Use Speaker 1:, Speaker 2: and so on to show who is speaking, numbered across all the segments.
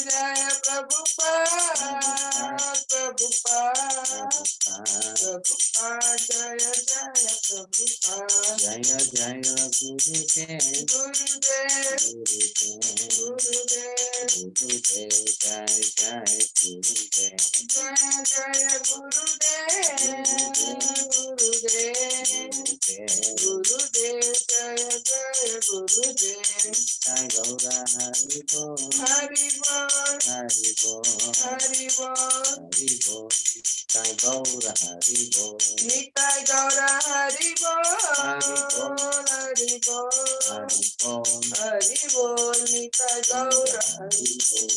Speaker 1: Jaya Prabhupada, Prabhupada, Prabhupada, Jaya Jaya Prabhupada,
Speaker 2: Jaya Jaya Gurudev,
Speaker 1: Gurudev,
Speaker 2: Gurudev,
Speaker 1: Gurudev,
Speaker 2: Gurudev, Jaya Jaya Gurudev,
Speaker 1: Jaya Jaya Gurudev, Gurudev, Gurudev, Jaya Jaya Gurudev.
Speaker 2: Jai Gaura Hari Bol,
Speaker 1: Hari Bol,
Speaker 2: Hari Bol,
Speaker 1: Hari Bol,
Speaker 2: Hari Bol, Jai Gaura Hari Bol,
Speaker 1: Nitai Gaura Hari Bol,
Speaker 2: Hari Bol,
Speaker 1: Hari Bol,
Speaker 2: Hari Bol,
Speaker 1: Hari Bol, Nitai Gaura Hari Bol.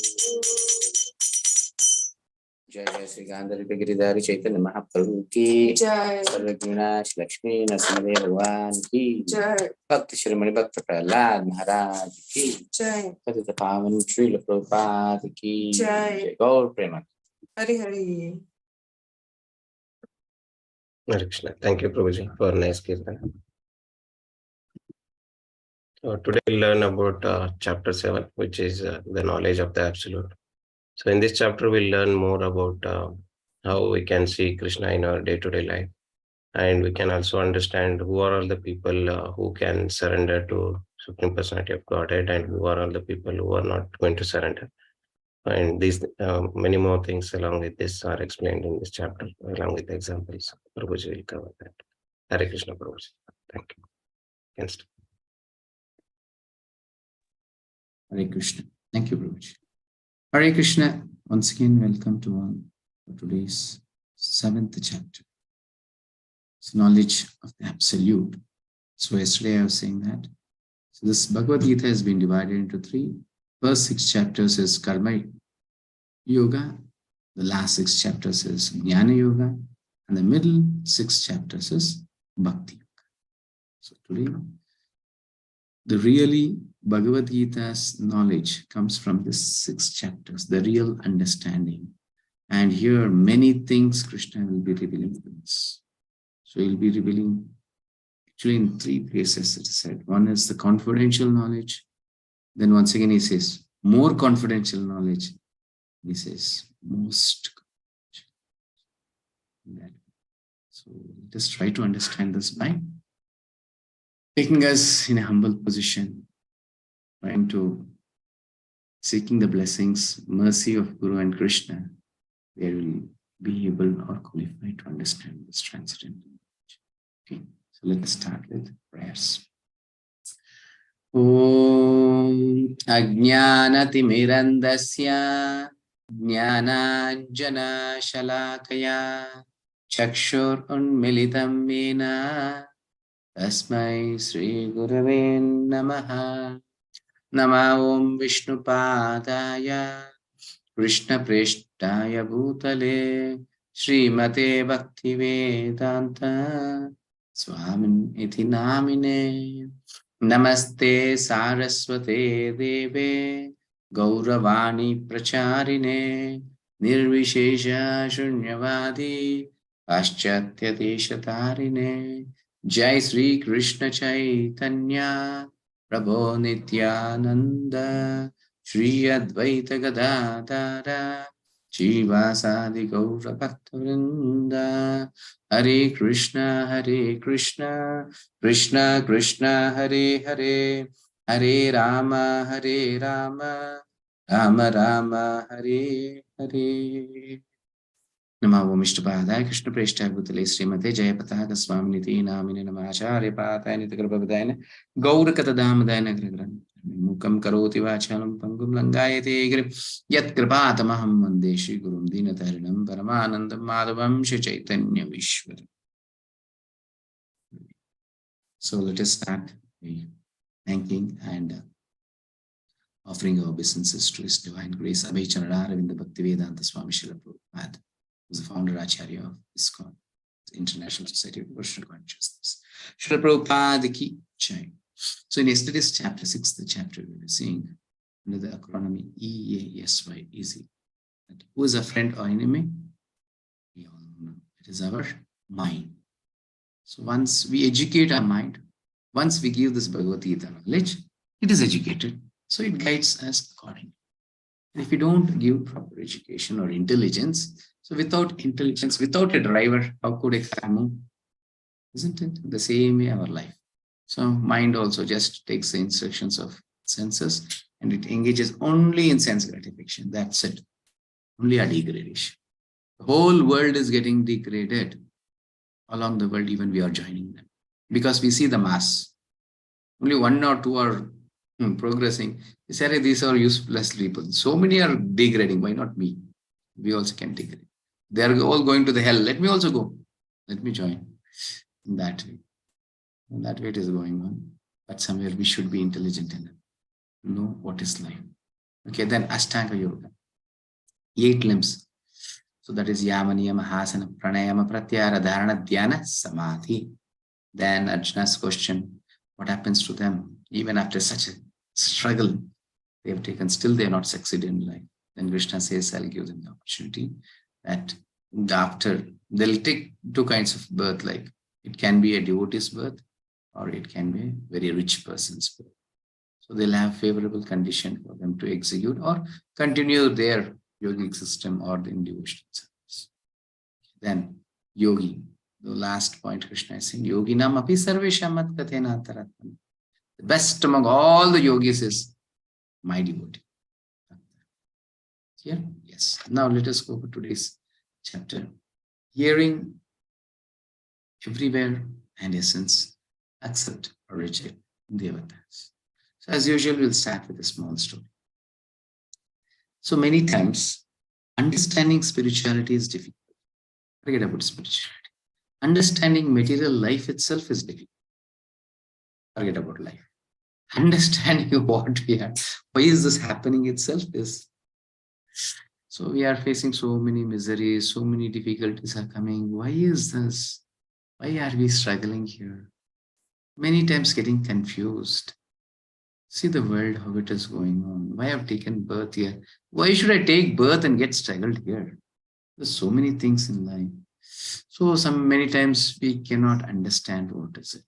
Speaker 2: जय जय श्री गांधारी गिरिधारी चैतन्य महाप्रभु की
Speaker 1: जय,
Speaker 2: सर्वज्ञनाश लक्ष्मी नरसिंह भगवान की
Speaker 1: जय,
Speaker 2: भक्त श्रीमणि भक्त प्रहलाद महाराज की
Speaker 1: जय,
Speaker 2: पतित पावन श्रील प्रभुपाद की
Speaker 1: जय।
Speaker 2: गौर प्रेम।
Speaker 1: Hari Hari.
Speaker 3: Hare Krishna. Thank you, Prabhuji, for nice kirtan. Today we'll learn about chapter 7, which is the knowledge of the Absolute. So in this chapter, we'll learn more about how we can see Krishna in our day-to-day life. And we can also understand who are all the people who can surrender to Supreme Personality of Godhead and who are all the people who are not going to surrender. And these many more things along with this are explained in this chapter, along with the examples. Prabhuji will cover that. Hare Krishna, Prabhuji. Thank you. Can start.
Speaker 4: Hare Krishna. Thank you, Prabhuji. Hare Krishna. Once again, welcome to all for today's 7th chapter. It's knowledge of the Absolute. So yesterday I was saying that. So this Bhagavad-Gita has been divided into 3. First 6 chapters is Karma Yoga. The last 6 chapters is Jnana Yoga. And the middle 6 chapters is Bhakti Yoga. So today, the really Bhagavad-Gita's knowledge comes from these 6 chapters, the real understanding. And here many things Krishna will be revealing to us. So he'll be revealing actually in 3 places, it is said. One is the confidential knowledge. Then once again he says, more confidential knowledge. He says, most confidential. So let us try to understand this by taking us in a humble position, trying to seeking the blessings, mercy of Guru and Krishna, where we will be able or qualified to understand this transcendental knowledge. Okay, so let us start with prayers. Om Ajnanatimirandasya Jnananjana Shalakaya Chakshur Unmilitam Vena Tasmai Sri Gurave Namaha. Nama Om Vishnupadaya Krishna Preshtaya Bhutale Srimate Bhaktivedanta Swamin Iti Namine. Namaste Saraswate Deve Gauravani Pracharine Nirvishesha Shunyavadi Paschatya Deshatarine. Jai Sri Krishna Chaitanya Prabho Nityananda Shri Advaita Gadadara Jivasadi Gaura Bhaktavrinda. Hare Krishna, Krishna Krishna, Hare Hare, Hare Rama, Rama Rama, Hare Hare. Namo Vishnupadaya Krishna Preshthaya Bhutale Srimate Jaya Pataka Swaminiti Namine Namacharya Pataya Nitakrabhavadayana Gaura Katadhamadayana Gragran Mukam Karoti Vachalam Pangum Langayate Grim Yat Kripatamaham Vande Shri Gurum Dinatarinam Paramanandam Madhavam Shri Chaitanya Vishwaram. So let us start by thanking and offering our obeisances to His Divine Grace Abhay Chanaravinda Bhaktivedanta Swami Srila Prabhupada, who is the founder Acharya of ISKCON, the International Society of Devotional Consciousness. Srila Prabhupada ki Jai. So in yesterday's chapter, 6th chapter, we were seeing under the acronym EASY, easy. That who is a friend or enemy? We all know it is our mind. So once we educate our mind, once we give this Bhagavad-Gita knowledge, it is educated. So it guides us accordingly. And if you don't give proper education or intelligence, so without intelligence, without a driver, how could a car move? Isn't it? The same way our life. So mind also just takes the instructions of senses and it engages only in sense gratification. That's it. Only a degradation. The whole world is getting degraded. Along the world, even we are joining them. Because we see the mass. Only one or two are progressing. We say, these are useless people. So many are degrading. Why not me? We also can degrade. They are all going to the hell. Let me also go. Let me join. In that way. In that way it is going on. But somewhere we should be intelligent enough to know what is life. Okay, then Ashtanga Yoga. 8 limbs. So that is Yama, Niyama, Hasana, Pranayama, Pratyahara, Dharana, Dhyana, Samadhi. Then Arjuna's question, what happens to them? Even after such a struggle they have taken, still they are not succeeded in life. Then Krishna says, I'll give them the opportunity that after they'll take 2 kinds of birth, like it can be a devotee's birth or it can be a very rich person's birth. So they'll have favorable condition for them to execute or continue their yogic system or the devotional service. Then yogi, the last point Krishna is saying, yoginam api sarvesham mat kathena antaratmam. The best among all the yogis is my devotee. Here? Yes. Now let us go to today's chapter. Hearing everywhere and essence, accept or reject the avatars. So as usual, we'll start with a small story. So many times, understanding spirituality is difficult. Forget about spirituality. Understanding material life itself is difficult. Forget about life. Understanding what we are, why is this happening itself is. So we are facing so many miseries, so many difficulties are coming. Why is this? Why are we struggling here? Many times getting confused. See the world, how it is going on. Why have taken birth here? Why should I take birth and get struggled here? There's so many things in life. So many times we cannot understand what is it.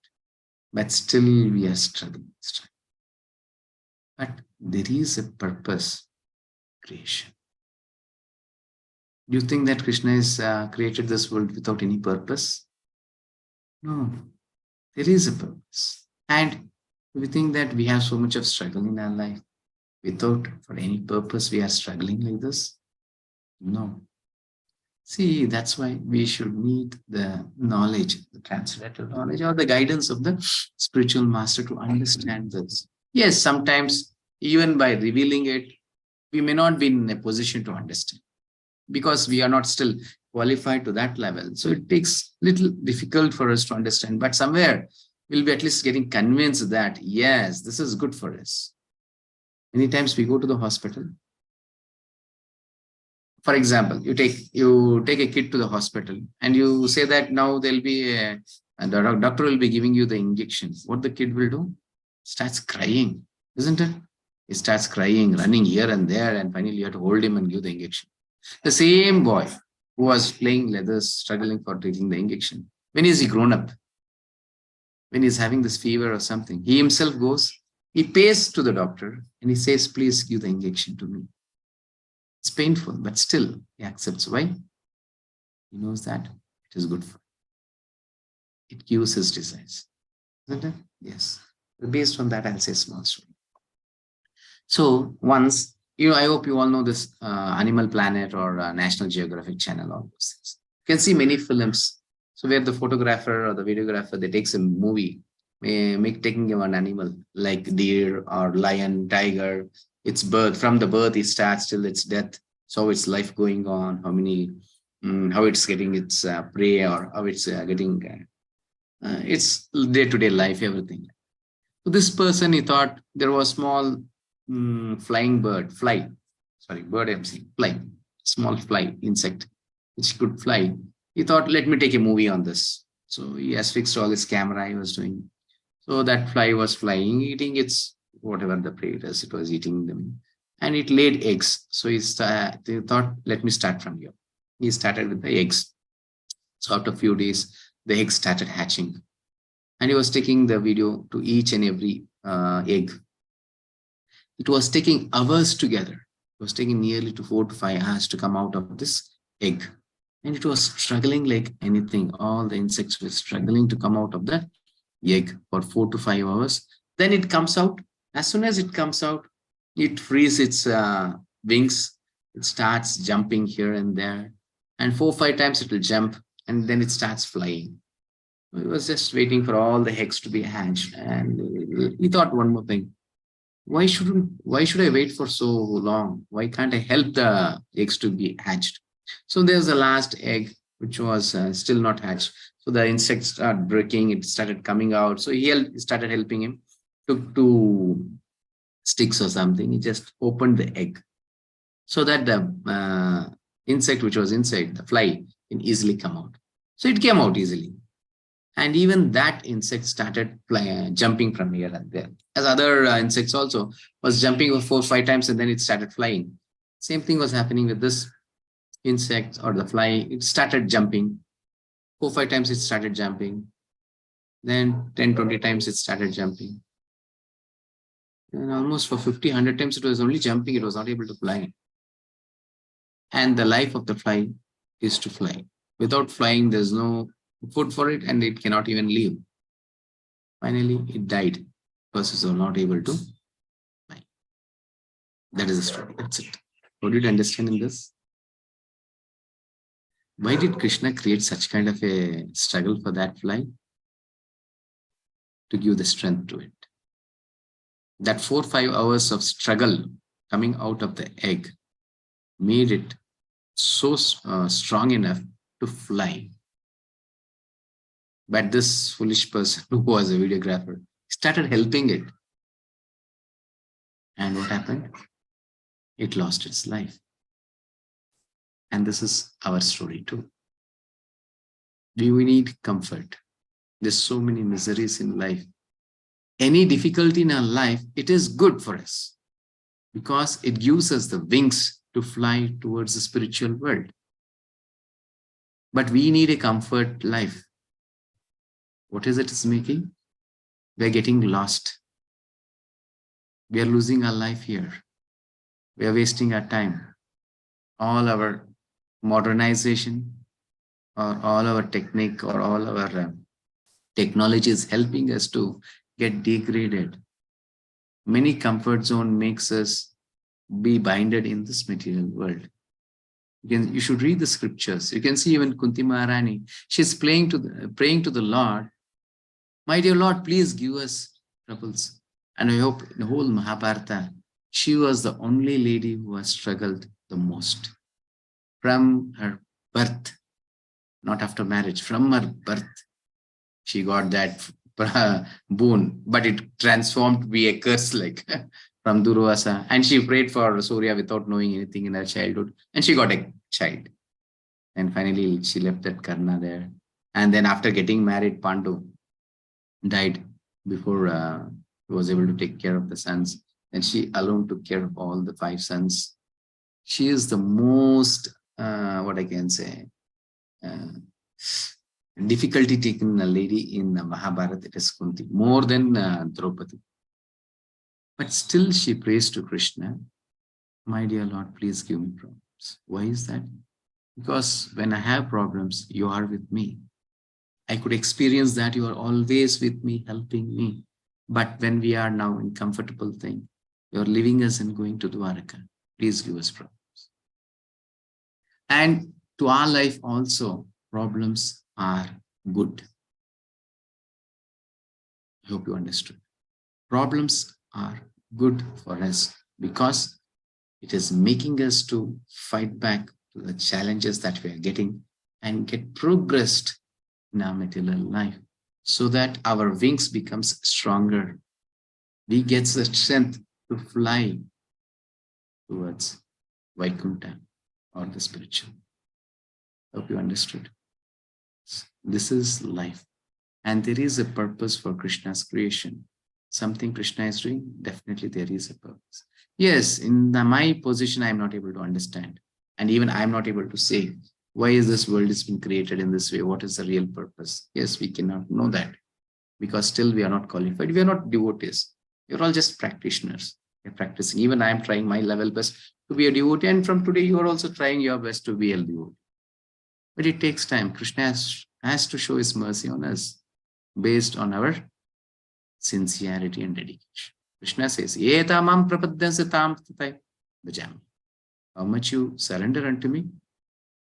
Speaker 4: But still we are struggling. But there is a purpose, creation. Do you think that Krishna has created this world without any purpose? No, there is a purpose. And we think that we have so much of struggle in our life. Without for any purpose, we are struggling like this? No. See, that's why we should need the knowledge, the transcendental knowledge or the guidance of the spiritual master to understand this. Yes, sometimes even by revealing it, we may not be in a position to understand because we are not still qualified to that level. So it takes little difficult for us to understand, but somewhere we'll be at least getting convinced that, yes, this is good for us. Many times we go to the hospital. For example, you take a kid to the hospital and you say that now there'll be the doctor will be giving you the injection. What the kid will do? Starts crying, isn't it? He starts crying, running here and there, and finally you have to hold him and give the injection. The same boy who was playing leathers, struggling for taking the injection, when is he grown up? When he's having this fever or something, he himself goes, he pays to the doctor and he says, please give the injection to me. It's painful, but still he accepts. Why? He knows that it is good for him. It gives his desires. Isn't it? Yes. Based on that, I'll say a small story. So once, I hope you all know this Animal Planet or National Geographic Channel, all those things. You can see many films. So where the photographer or the videographer, they takes a movie, taking an animal like deer or lion, tiger, its birth, from the birth it starts till its death. So its life going on, how it's getting its prey or how it's getting its day-to-day life, everything. So this person, he thought there was small flying bird, fly, small fly, insect, which could fly. He thought, let me take a movie on this. So he has fixed all his camera he was doing. So that fly was flying, eating its, whatever the prey is, it was eating them. And it laid eggs. So he thought, let me start from here. He started with the eggs. So after a few days, the eggs started hatching. And he was taking the video to each and every egg. It was taking hours together. It was taking nearly to 4 to 5 hours to come out of this egg. And it was struggling like anything. All the insects were struggling to come out of the egg for 4 to 5 hours. Then it comes out. As soon as it comes out, it frees its wings. It starts jumping here and there. And 4 or 5 times it will jump. And then it starts flying. He was just waiting for all the eggs to be hatched. And he thought one more thing. Why should I wait for so long? Why can't I help the eggs to be hatched? So there's the last egg, which was still not hatched. So the insects started breaking, it started coming out. So he started helping him. Took 2 sticks or something. He just opened the egg so that the insect which was inside, the fly, can easily come out. So it came out easily. And even that insect started jumping from here and there. As other insects also was jumping for 4 or 5 times and then it started flying. Same thing was happening with this insect or the fly. It started jumping. 4 or 5 times it started jumping. Then 10, 20 times it started jumping. And almost for 50, 100 times it was only jumping. It was not able to fly. And the life of the fly is to fly. Without flying, there's no food for it and it cannot even live. Finally, it died because it was not able to fly. That is the story. That's it. What did you understand in this? Why did Krishna create such kind of a struggle for that fly? To give the strength to it. That 4 or 5 hours of struggle coming out of the egg made it so strong enough to fly. But this foolish person who was a videographer started helping it. And what happened? It lost its life. And this is our story too. Do we need comfort? There's so many miseries in life. Any difficulty in our life, it is good for us because it gives us the wings to fly towards the spiritual world. But we need a comfort life. What is it is making? We are getting lost. We are losing our life here. We are wasting our time. All our modernization or all our technique or all our technology is helping us to get degraded. Many comfort zone makes us be binded in this material world. You should read the scriptures. You can see even Kunti Maharani. She's praying to the Lord. My dear Lord, please give us troubles. And I hope in the whole Mahabharata, she was the only lady who has struggled the most. From her birth, not after marriage, from her birth, she got that boon, but it transformed to be a curse like from Durvasa. And she prayed for Surya without knowing anything in her childhood. And she got a child. And finally, she left that Karna there. And then after getting married, Pandu died before he was able to take care of the sons. And she alone took care of all the 5 sons. She is the most, what I can say, difficulty taken a lady in Mahabharata. It is Kunti, more than Draupadi. But still she prays to Krishna, my dear Lord, please give me problems. Why is that? Because when I have problems, you are with me. I could experience that you are always with me, helping me. But when we are now in comfortable thing, you are leaving us and going to Dwaraka. Please give us problems. And to our life also, problems are good. I hope you understood. Problems are good for us because it is making us to fight back to the challenges that we are getting and get progressed in our material life so that our wings becomes stronger. We get the strength to fly towards Vaikuntha or the spiritual. Hope you understood. This is life. And there is a purpose for Krishna's creation. Something Krishna is doing, definitely there is a purpose. Yes, in my position, I am not able to understand. And even I am not able to say, why is this world has been created in this way? What is the real purpose? Yes, we cannot know that because still we are not qualified. We are not devotees. We are all just practitioners. You're practicing. Even I am trying my level best to be a devotee. And from today, you are also trying your best to be a devotee. But it takes time. Krishna has to show his mercy on us based on our sincerity and dedication. Krishna says, Etamam prapadyansa tam tathai bhajami. How much you surrender unto me,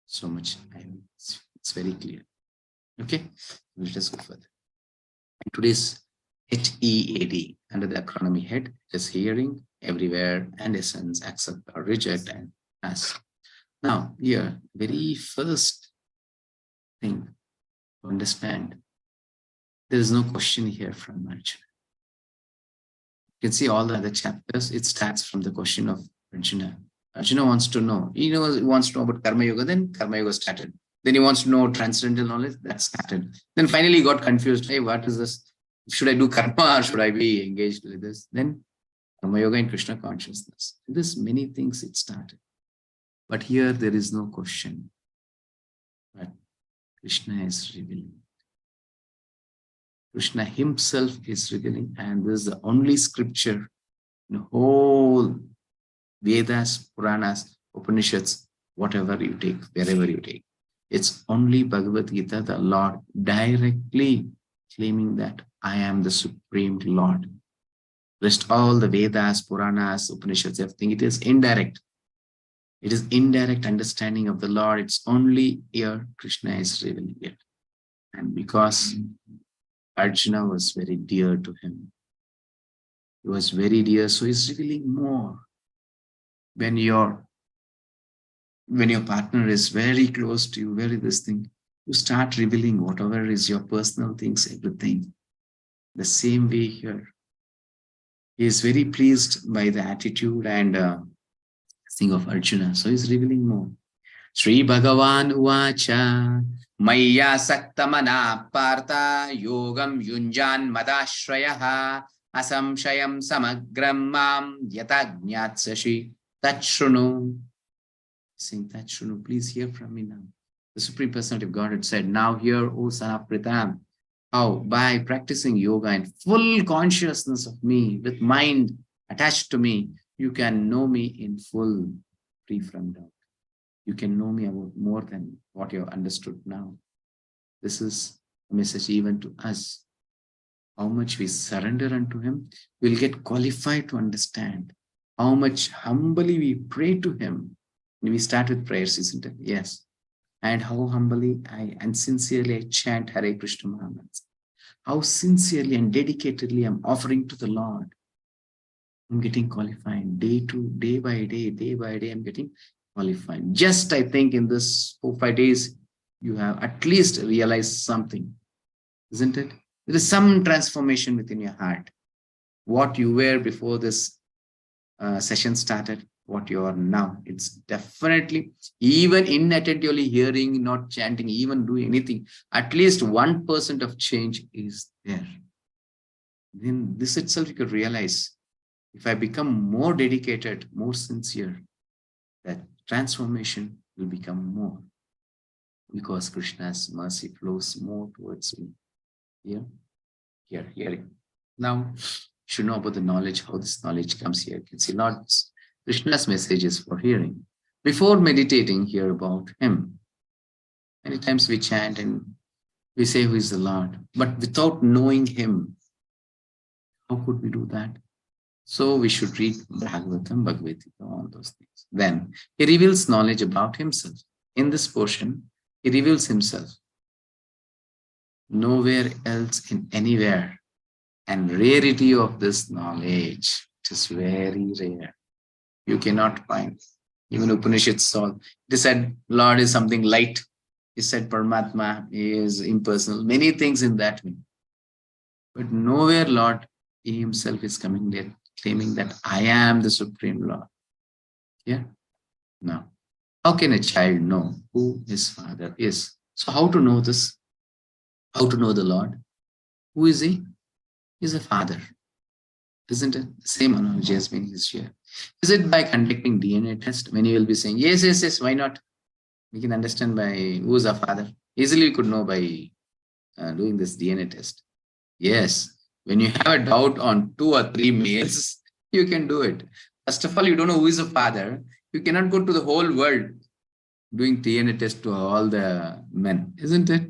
Speaker 4: so much I will. It's very clear. Okay, let us go further. And today's HEAD, under the acronym head, is hearing, everywhere, and essence, accept or reject, and ask. Now, here, very first thing to understand, there is no question here from Arjuna. You can see all the other chapters, it starts from the question of Arjuna. Arjuna wants to know. He wants to know about Karma Yoga, then Karma Yoga started. Then he wants to know transcendental knowledge, that started. Then finally he got confused. Hey, what is this? Should I do karma or should I be engaged with this? Then Karma Yoga and Krishna consciousness. This many things it started. But here there is no question. But Krishna is revealing. Krishna himself is revealing, and this is the only scripture in the whole Vedas, Puranas, Upanishads, whatever you take, wherever you take. It's only Bhagavad-Gita, the Lord directly claiming that I am the Supreme Lord. Rest all the Vedas, Puranas, Upanishads, everything, it is indirect. It is indirect understanding of the Lord. It's only here Krishna is revealing it. And because Arjuna was very dear to him, he was very dear, so he's revealing more. When your partner is very close to you, very this thing, you start revealing whatever is your personal things, everything. The same way here. He is very pleased by the attitude and thing of Arjuna. So he's revealing more. Sri Bhagavan Uvacha Maya Saktamana Partha Yogam Yunjan Madashrayaha Asamshayam Samagram Mam Yatagnyatsashi Tachrunu. Saying Tachrunu, please hear from me now. The Supreme Personality of Godhead said, now hear, O son of Pritam, how by practicing yoga and full consciousness of me, with mind attached to me, you can know me in full, free from doubt. You can know me about more than what you have understood now. This is a message even to us. How much we surrender unto him, we'll get qualified to understand. How much humbly we pray to him. We start with prayers, isn't it? Yes. And how humbly and sincerely I chant Hare Krishna Mahamantras. How sincerely and dedicatedly I'm offering to the Lord. I'm getting qualified day by day, I'm getting qualified. Just I think in this 4-5 days, you have at least realized something, isn't it? There is some transformation within your heart. What you were before this session started, what you are now. It's definitely, even inattentively hearing, not chanting, even doing anything, at least 1% of change is there. Then this itself you could realize, if I become more dedicated, more sincere, that transformation will become more, because Krishna's mercy flows more towards me. Hearing. Now, you should know about the knowledge, how this knowledge comes here. You can see Lord's Krishna's message is for hearing. Before meditating, hear about him. Many times we chant and we say who is the Lord, but without knowing him, how could we do that? So we should read Bhagavatam, Bhagavad-Gita, all those things. Then he reveals knowledge about himself. In this portion, he reveals himself. Nowhere else in anywhere. And rarity of this knowledge, it is very rare. You cannot find. Even Upanishads saw. It is said Lord is something light. He said Paramatma is impersonal. Many things in that way. But nowhere Lord, he himself is coming there, claiming that I am the Supreme Lord. Yeah? Now, how can a child know who his father is? So how to know this? How to know the Lord? Who is he? He's a father. Isn't it? Same analogy has been used here. Is it by conducting DNA test? When you will be saying, yes, why not? We can understand by who's our father. Easily we could know by doing this DNA test. Yes. When you have a doubt on 2 or 3 males, You can do it. First of all, you don't know who is the father. You cannot go to the whole world doing DNA test to all the men, isn't it?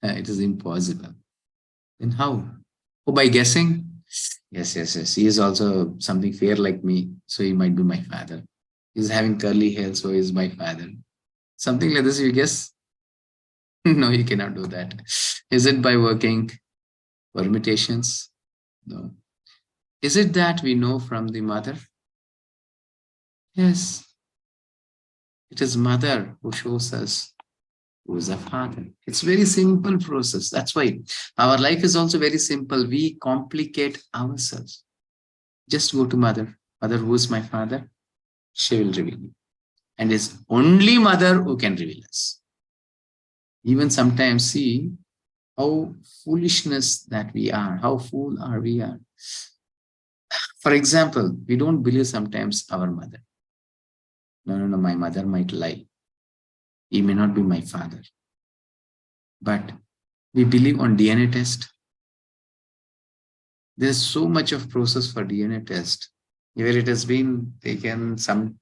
Speaker 4: It is impossible. Then how? Oh, by guessing? Yes. He is also something fair like me, so he might be my father. He's having curly hair, so he's my father. Something like this, you guess? No, you cannot do that. Is it by working permutations? No. Is it that we know from the mother? Yes. It is mother who shows us who is a father. It's very simple process. That's why our life is also very simple. We complicate ourselves. Just go to mother. Mother, who is my father? She will reveal you. And it's only mother who can reveal us. Even sometimes see how foolishness that we are, how fool are we are. For example, we don't believe sometimes our mother. No, my mother might lie. He may not be my father. But we believe on DNA test. There's so much of process for DNA test where it has been taken some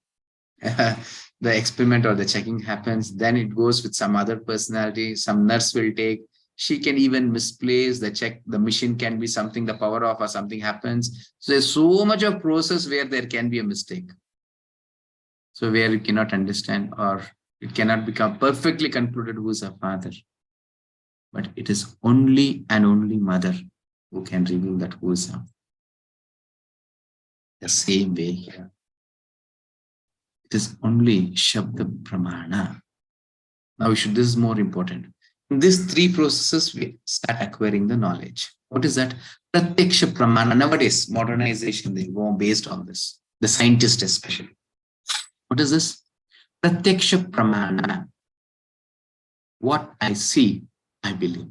Speaker 4: the experiment or the checking happens, then it goes with some other personality, some nurse will take, she can even misplace the check, the machine can be something, the power off or something happens. So there's so much of process where there can be a mistake. So where you cannot understand or it cannot become perfectly concluded who is a father. But it is only and only mother who can reveal that who is a. The same way here. It is only Shabda Pramana. Now, this is more important. In these three processes, we start acquiring the knowledge. What is that? Pratyaksha Pramana. Nowadays, modernization, they go based on this. The scientists especially. What is this? Pratyaksha Pramana. What I see, I believe.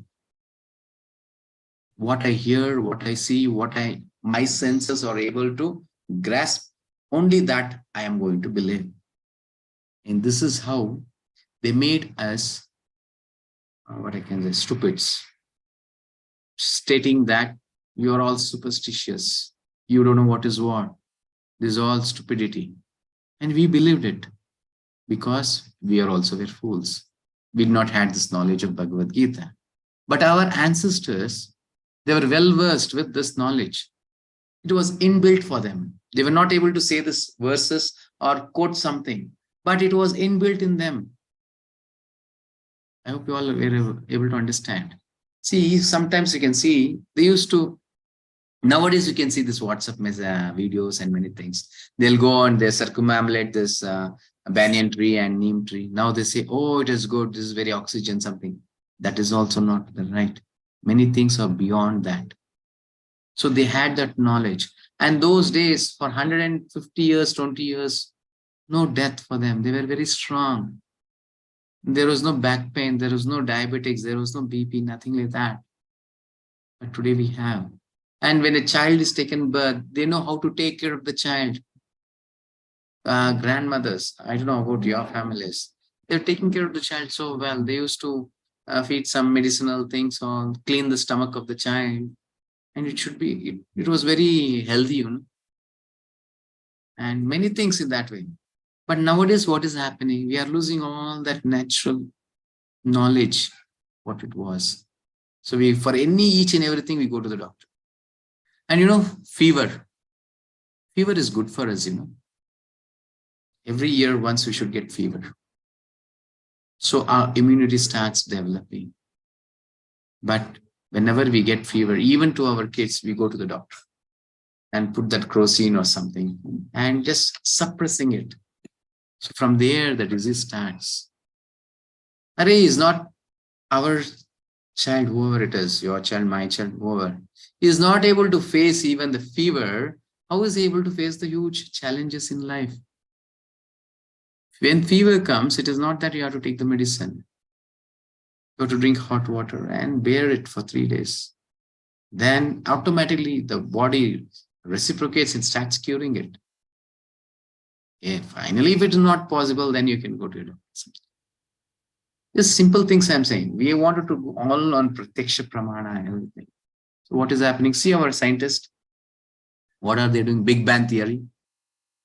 Speaker 4: What I hear, what I see, my senses are able to grasp, only that I am going to believe. And this is how they made us, what I can say, stupids. Stating that you are all superstitious. You don't know what is what. This is all stupidity. And we believed it because we are also were fools. We did not have this knowledge of Bhagavad-Gita. But our ancestors, they were well versed with this knowledge. It was inbuilt for them. They were not able to say this verses or quote something, but it was inbuilt in them. I hope you all were able to understand. See, sometimes you can see, they used to, nowadays you can see this WhatsApp videos and many things. They'll go on, they circumambulate this banyan tree and neem tree. Now they say, oh, it is good, this is very oxygen something. That is also not the right. Many things are beyond that. So they had that knowledge. And those days, for 150 years, 20 years, no death for them. They were very strong. There was no back pain. There was no diabetics. There was no BP, nothing like that. But today we have. And when a child is taken birth, they know how to take care of the child. Grandmothers, I don't know about your families. They're taking care of the child so well. They used to feed some medicinal things or clean the stomach of the child. And it should be, it was very healthy, you know. And many things in that way. But nowadays, what is happening? We are losing all that natural knowledge, what it was. So we, for each and everything, we go to the doctor. And you know, fever. Fever is good for us, you know. Every year, once we should get fever. So our immunity starts developing. But whenever we get fever, even to our kids, we go to the doctor and put that crocin or something and just suppressing it. So from there, the disease starts. Array is not our child, whoever it is, your child, my child, whoever, is not able to face even the fever. How is he able to face the huge challenges in life? When fever comes, it is not that you have to take the medicine. You have to drink hot water and bear it for 3 days. Then automatically the body reciprocates and starts curing it. Yeah, finally, if it is not possible, then you can go to your doctor. Just simple things I'm saying. We wanted to go all on Pratyaksha Pramana and everything. So what is happening? See our scientist. What are they doing? Big Bang theory.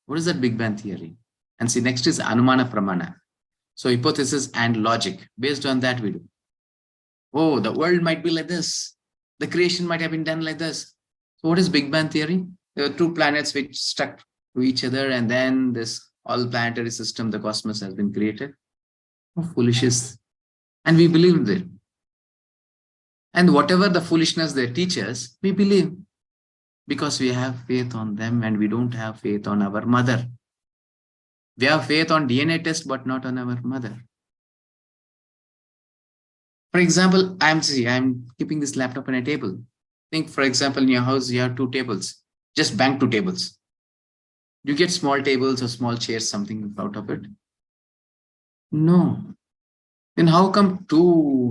Speaker 4: What is that Big Bang theory? And see, next is Anumana Pramana. So hypothesis and logic. Based on that we do. Oh, the world might be like this. The creation might have been done like this. So what is Big Bang theory? There are two planets which stuck to each other, and then this all planetary system, the cosmos, has been created. How foolish is. And we believe in it. And whatever the foolishness they teach us, we believe. Because we have faith on them and we don't have faith on our mother. We have faith on DNA test, but not on our mother. For example, I'm keeping this laptop on a table. Think, for example, in your house, you have two tables. Just bang two tables. You get small tables or small chairs, something out of it? No. Then how come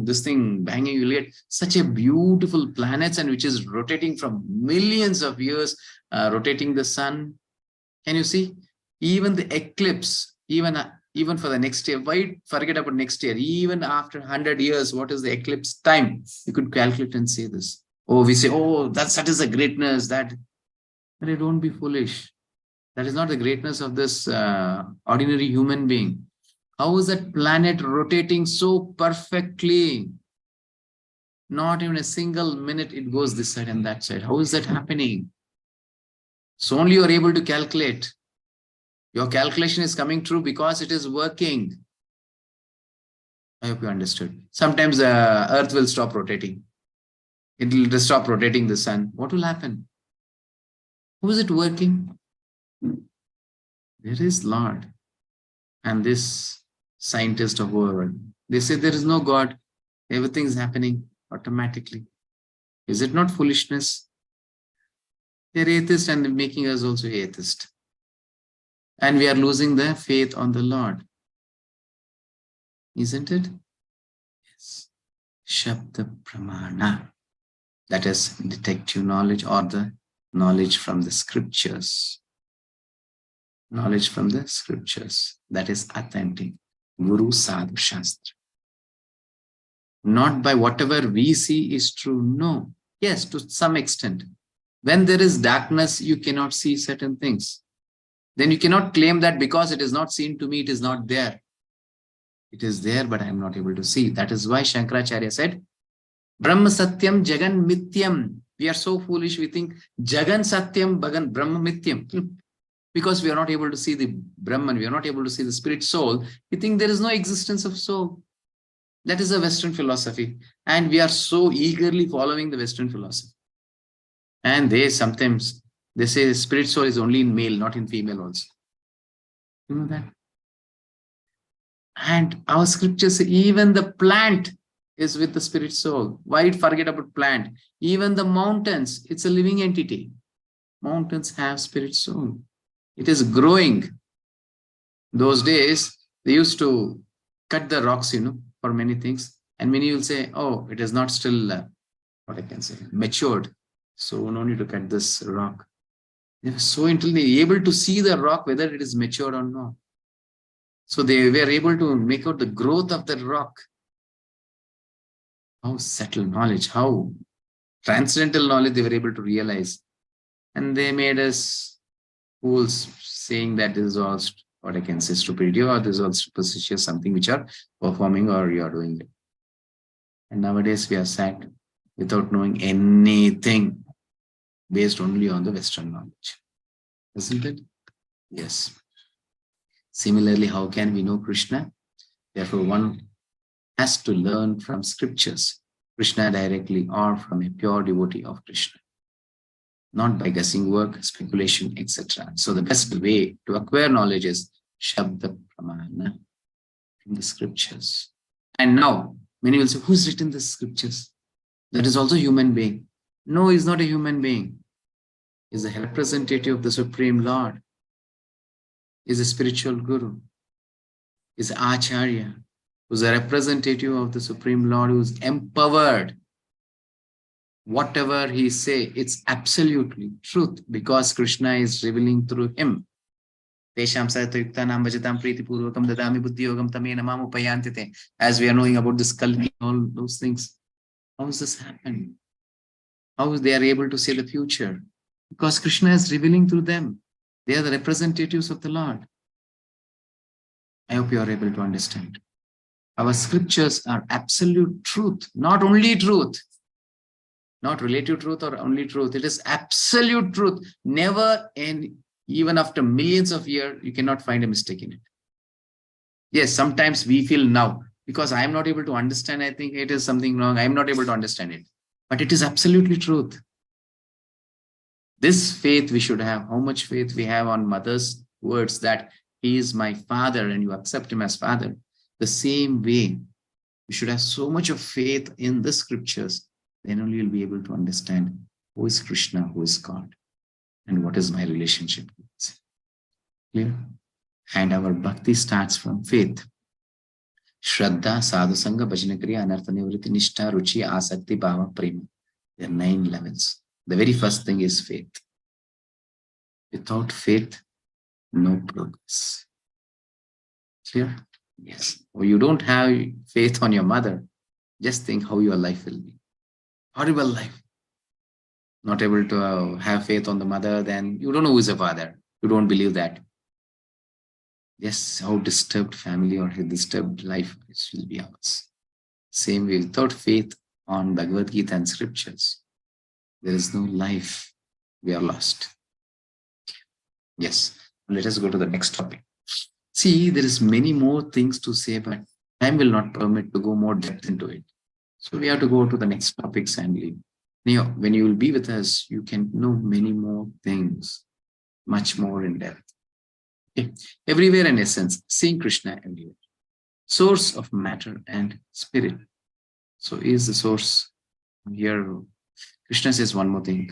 Speaker 4: this thing banging, you'll get such a beautiful planets and which is rotating from millions of years, rotating the sun. Can you see? Even the eclipse, even for the next year, why forget about next year? Even after 100 years, what is the eclipse time? You could calculate and say this. Oh, we say, oh, that is a greatness. But don't be foolish. That is not the greatness of this ordinary human being. How is that planet rotating so perfectly? Not even a single minute it goes this side and that side. How is that happening? So only you are able to calculate. Your calculation is coming true because it is working. I hope you understood. Sometimes the earth will stop rotating. It will stop rotating the sun. What will happen? How is it working? There is Lord. And this scientist of whoever, they say there is no God. Everything is happening automatically. Is it not foolishness? They're atheist and they're making us also atheist. And we are losing the faith on the Lord. Isn't it? Yes. Shabda Pramana. That is detective knowledge or the knowledge from the scriptures. Knowledge from the scriptures. That is authentic. Guru Sadhu Shastra. Not by whatever we see is true. No. Yes, to some extent. When there is darkness, you cannot see certain things. Then you cannot claim that because it is not seen to me, it is not there. It is there, but I am not able to see. That is why Shankaracharya said, Brahma Satyam Jagan Mityam. We are so foolish, we think Jagan Satyam Bhagan Brahma Mityam. Because we are not able to see the Brahman, we are not able to see the spirit soul. We think there is no existence of soul. That is a Western philosophy. And we are so eagerly following the Western philosophy. And they sometimes, they say spirit soul is only in male, not in female also. You know that? And our scriptures say even the plant is with the spirit soul. Why forget about plant? Even the mountains, it's a living entity. Mountains have spirit soul. It is growing. Those days, they used to cut the rocks, for many things. And many will say, oh, it is not still, matured. So no need to cut this rock. They were so intelligent, able to see the rock, whether it is matured or not. So they were able to make out the growth of the rock. How subtle knowledge, how transcendental knowledge they were able to realize. And they made us fools saying that this is all, stupidity, or this is all superstitious, something which are performing or you are doing it. And nowadays we are sat without knowing anything based only on the Western knowledge. Isn't it? Yes. Similarly, how can we know Krishna? Therefore, one has to learn from scriptures, Krishna directly or from a pure devotee of Krishna. Not by guessing work, speculation, etc. So the best way to acquire knowledge is Shabda Pramana from the scriptures. And now, many will say, who's written the scriptures? That is also a human being. No, he's not a human being. He's a representative of the Supreme Lord. He's a spiritual guru. He's an Acharya, who's a representative of the Supreme Lord, who's empowered. Whatever he say, it's absolutely truth because Krishna is revealing through him. As we are knowing about this Kalki, all those things. How does this happen? How they are able to see the future? because Krishna is revealing through them. They are the representatives of the Lord. I hope you are able to understand. Our scriptures are absolute truth, not only truth, not relative truth or only truth. It is absolute truth. Never, and even after millions of years, you cannot find a mistake in it. Yes, sometimes we feel now, because I am not able to understand, I think it is something wrong. I am not able to understand it. But it is absolutely truth. This faith we should have. How much faith we have on mother's words that he is my father and you accept him as father. The same way, we should have so much of faith in the scriptures. Then only you'll be able to understand who is Krishna, who is God, and what is my relationship with. Clear? And our bhakti starts from faith. Shraddha, Sadhu Sangha, Bhajana Kriya, Anartha Nivritti, Nishtha, Ruchi, Asakti, Bhava, Prema. There are 9 levels. The very first thing is faith. Without faith, no progress. Clear? Yes. Or you don't have faith on your mother, just think how your life will be. Horrible life. Not able to have faith on the mother, then you don't know who is a father. You don't believe that. Yes, how disturbed family or disturbed life will be ours. Same way, without faith on Bhagavad-Gita and scriptures, there is no life. We are lost. Yes. Let us go to the next topic. See, there is many more things to say, but time will not permit to go more depth into it. So we have to go to the next topics and leave. Now, when you will be with us, you can know many more things, much more in depth. Okay. Everywhere in essence, seeing Krishna everywhere. Source of matter and spirit. So is the source here. Krishna says one more thing.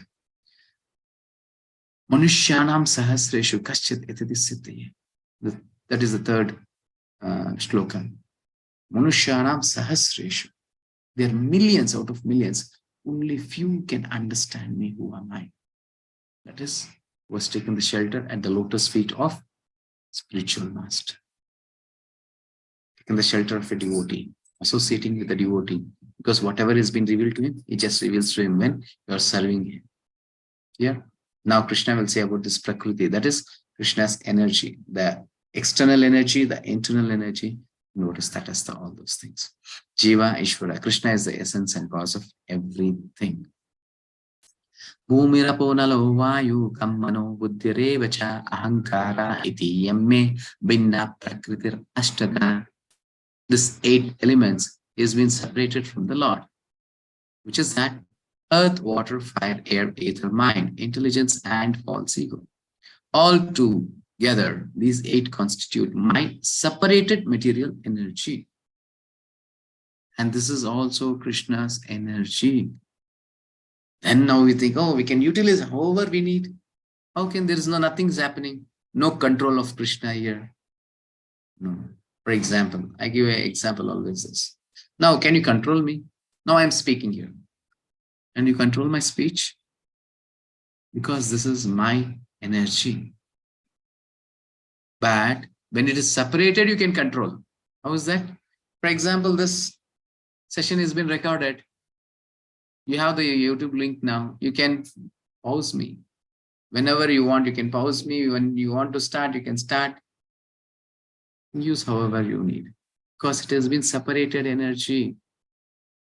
Speaker 4: Manushyanam sahasreshu kaschit etadisiddhaye. That is the third shloka. Manushyanam sahasreshu. There are millions out of millions. Only few can understand me. Who am I? That is, was taken the shelter at the lotus feet of spiritual master. Taken the shelter of a devotee, associating with the devotee. Because whatever has been revealed to him, it just reveals to him when you are serving him. Yeah. Now Krishna will say about this prakriti. That is Krishna's energy. The external energy, the internal energy. Notice that as all those things. Jiva, Ishvara. Krishna is the essence and cause of everything. Bhumirapo nalo vayu kammano buddhirevacha ahankara iti yamme binna prakritir ashtada. This 8 elements is being separated from the Lord, which is that earth, water, fire, air, ether, mind, intelligence, and false ego. All together, these 8 constitute my separated material energy. And this is also Krishna's energy. And now we think, oh, we can utilize however we need. How can there is nothing's happening? No control of Krishna here. No. For example, I give an example always this. Now, can you control me? Now I'm speaking here. And you control my speech? Because this is my energy. But when it is separated, you can control. How is that? For example, this session has been recorded. You have the YouTube link now. You can pause me. Whenever you want, you can pause me. When you want to start, you can start. Use however you need. Because it has been separated energy.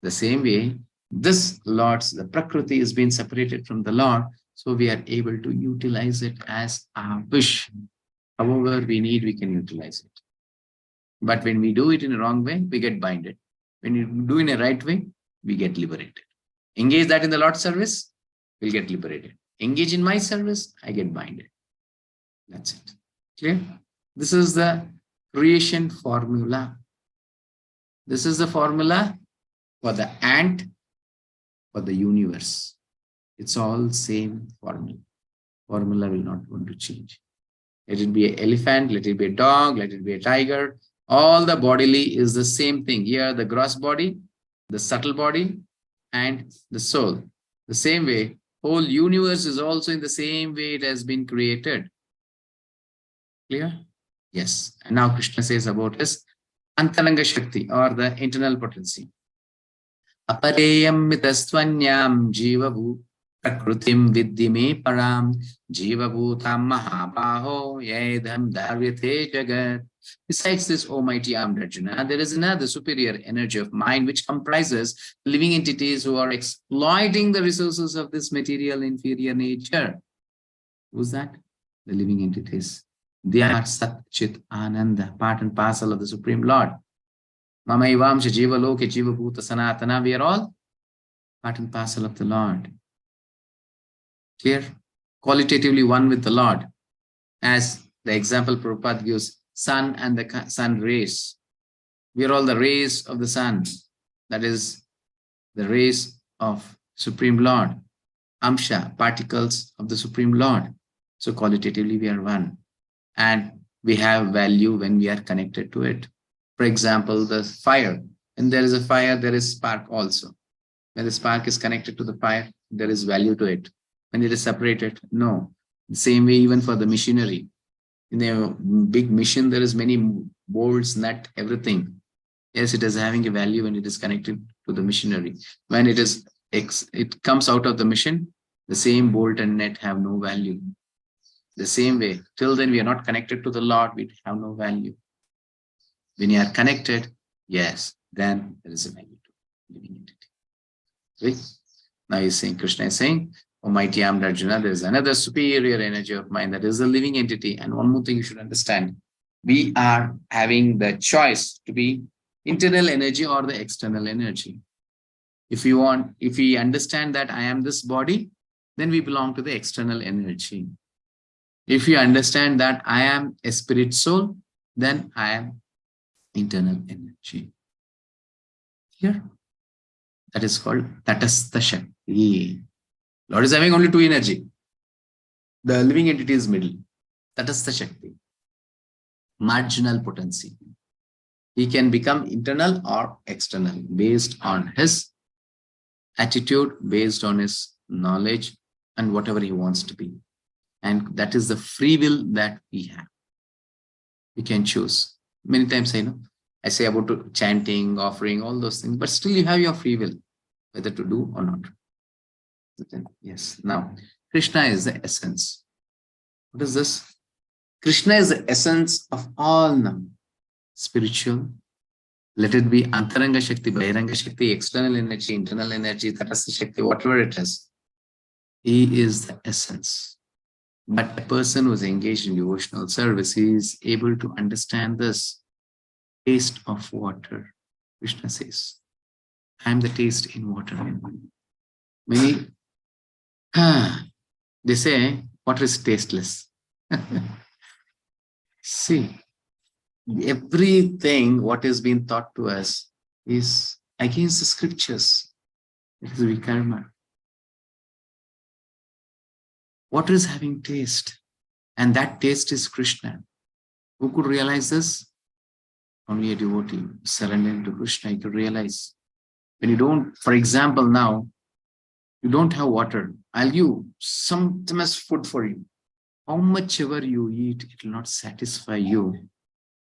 Speaker 4: The same way, this Lord's, the Prakriti is being separated from the Lord. So we are able to utilize it as our wish. However we need, we can utilize it. But when we do it in a wrong way, we get binded. When you do in a right way, we get liberated. Engage that in the Lord's service, we'll get liberated. Engage in my service, I get binded. That's it. Clear? This is the creation formula. This is the formula for the ant, for the universe. It's all same formula. Formula will not want to change. Let it be an elephant, let it be a dog, let it be a tiger. All the bodily is the same thing. Here, the gross body, the subtle body, and the soul. The same way, whole universe is also in the same way it has been created. Clear? Yes. And now Krishna says about his Antaranga Shakti or the internal potency. Apareyam mitastvanyam jivavu Prakrutim viddhi me param jiva bhutam mahabaho yedham dharyate jagat. Besides this, O mighty armed Arjuna, there is another superior energy of mind which comprises living entities who are exploiting the resources of this material inferior nature. Who's that? The living entities. They are Sat Chit Ananda, part and parcel of the Supreme Lord. Mama Ivamsha Jiva Loke Jiva Bhuta Sanatana. We are all part and parcel of the Lord. Clear? Qualitatively one with the Lord. As the example Prabhupada gives, sun and the sun rays. We are all the rays of the sun. That is the rays of Supreme Lord. Amsha, particles of the Supreme Lord. So qualitatively we are one. And we have value when we are connected to it. For example, the fire. When there is a fire, there is spark also. When the spark is connected to the fire, there is value to it. When it is separated, no. The same way even for the machinery. In a big machine, there is many bolts, nut, everything. Yes, it is having a value when it is connected to the machinery. When it comes out of the machine, the same bolt and nut have no value. The same way, till then we are not connected to the Lord, we have no value. When you are connected, yes, then there is a value to living entity. Right? Now he's saying, Krishna is saying, O mighty armed Arjuna, there is another superior energy of mind that is a living entity. And one more thing you should understand, we are having the choice to be internal energy or the external energy. If we understand that I am this body, then we belong to the external energy. If you understand that I am a spirit soul, then I am internal energy. Here, that is called Tatastha Shakti. Lord is having only two energy. The living entity is middle. Tatastha Shakti. Marginal potency. He can become internal or external based on his attitude, based on his knowledge and whatever he wants to be. And that is the free will that we have. We can choose. Many times I say about chanting, offering, all those things, but still you have your free will, whether to do or not. Yes. Now, Krishna is the essence. What is this? Krishna is the essence of all nam. Spiritual. Let it be Antaranga Shakti, Bahiranga Shakti, external energy, internal energy, Tatastha Shakti, whatever it is. He is the essence. But a person who is engaged in devotional service is able to understand this taste of water. Krishna says, I am the taste in water. Many, they say, water is tasteless. See, everything what is being taught to us is against the scriptures. It is vikarma. Water is having taste, and that taste is Krishna. Who could realize this? Only a devotee surrendering to Krishna, you could realize. When you don't, for example, now, you don't have water. I'll give some food for you. How much ever you eat, it will not satisfy you.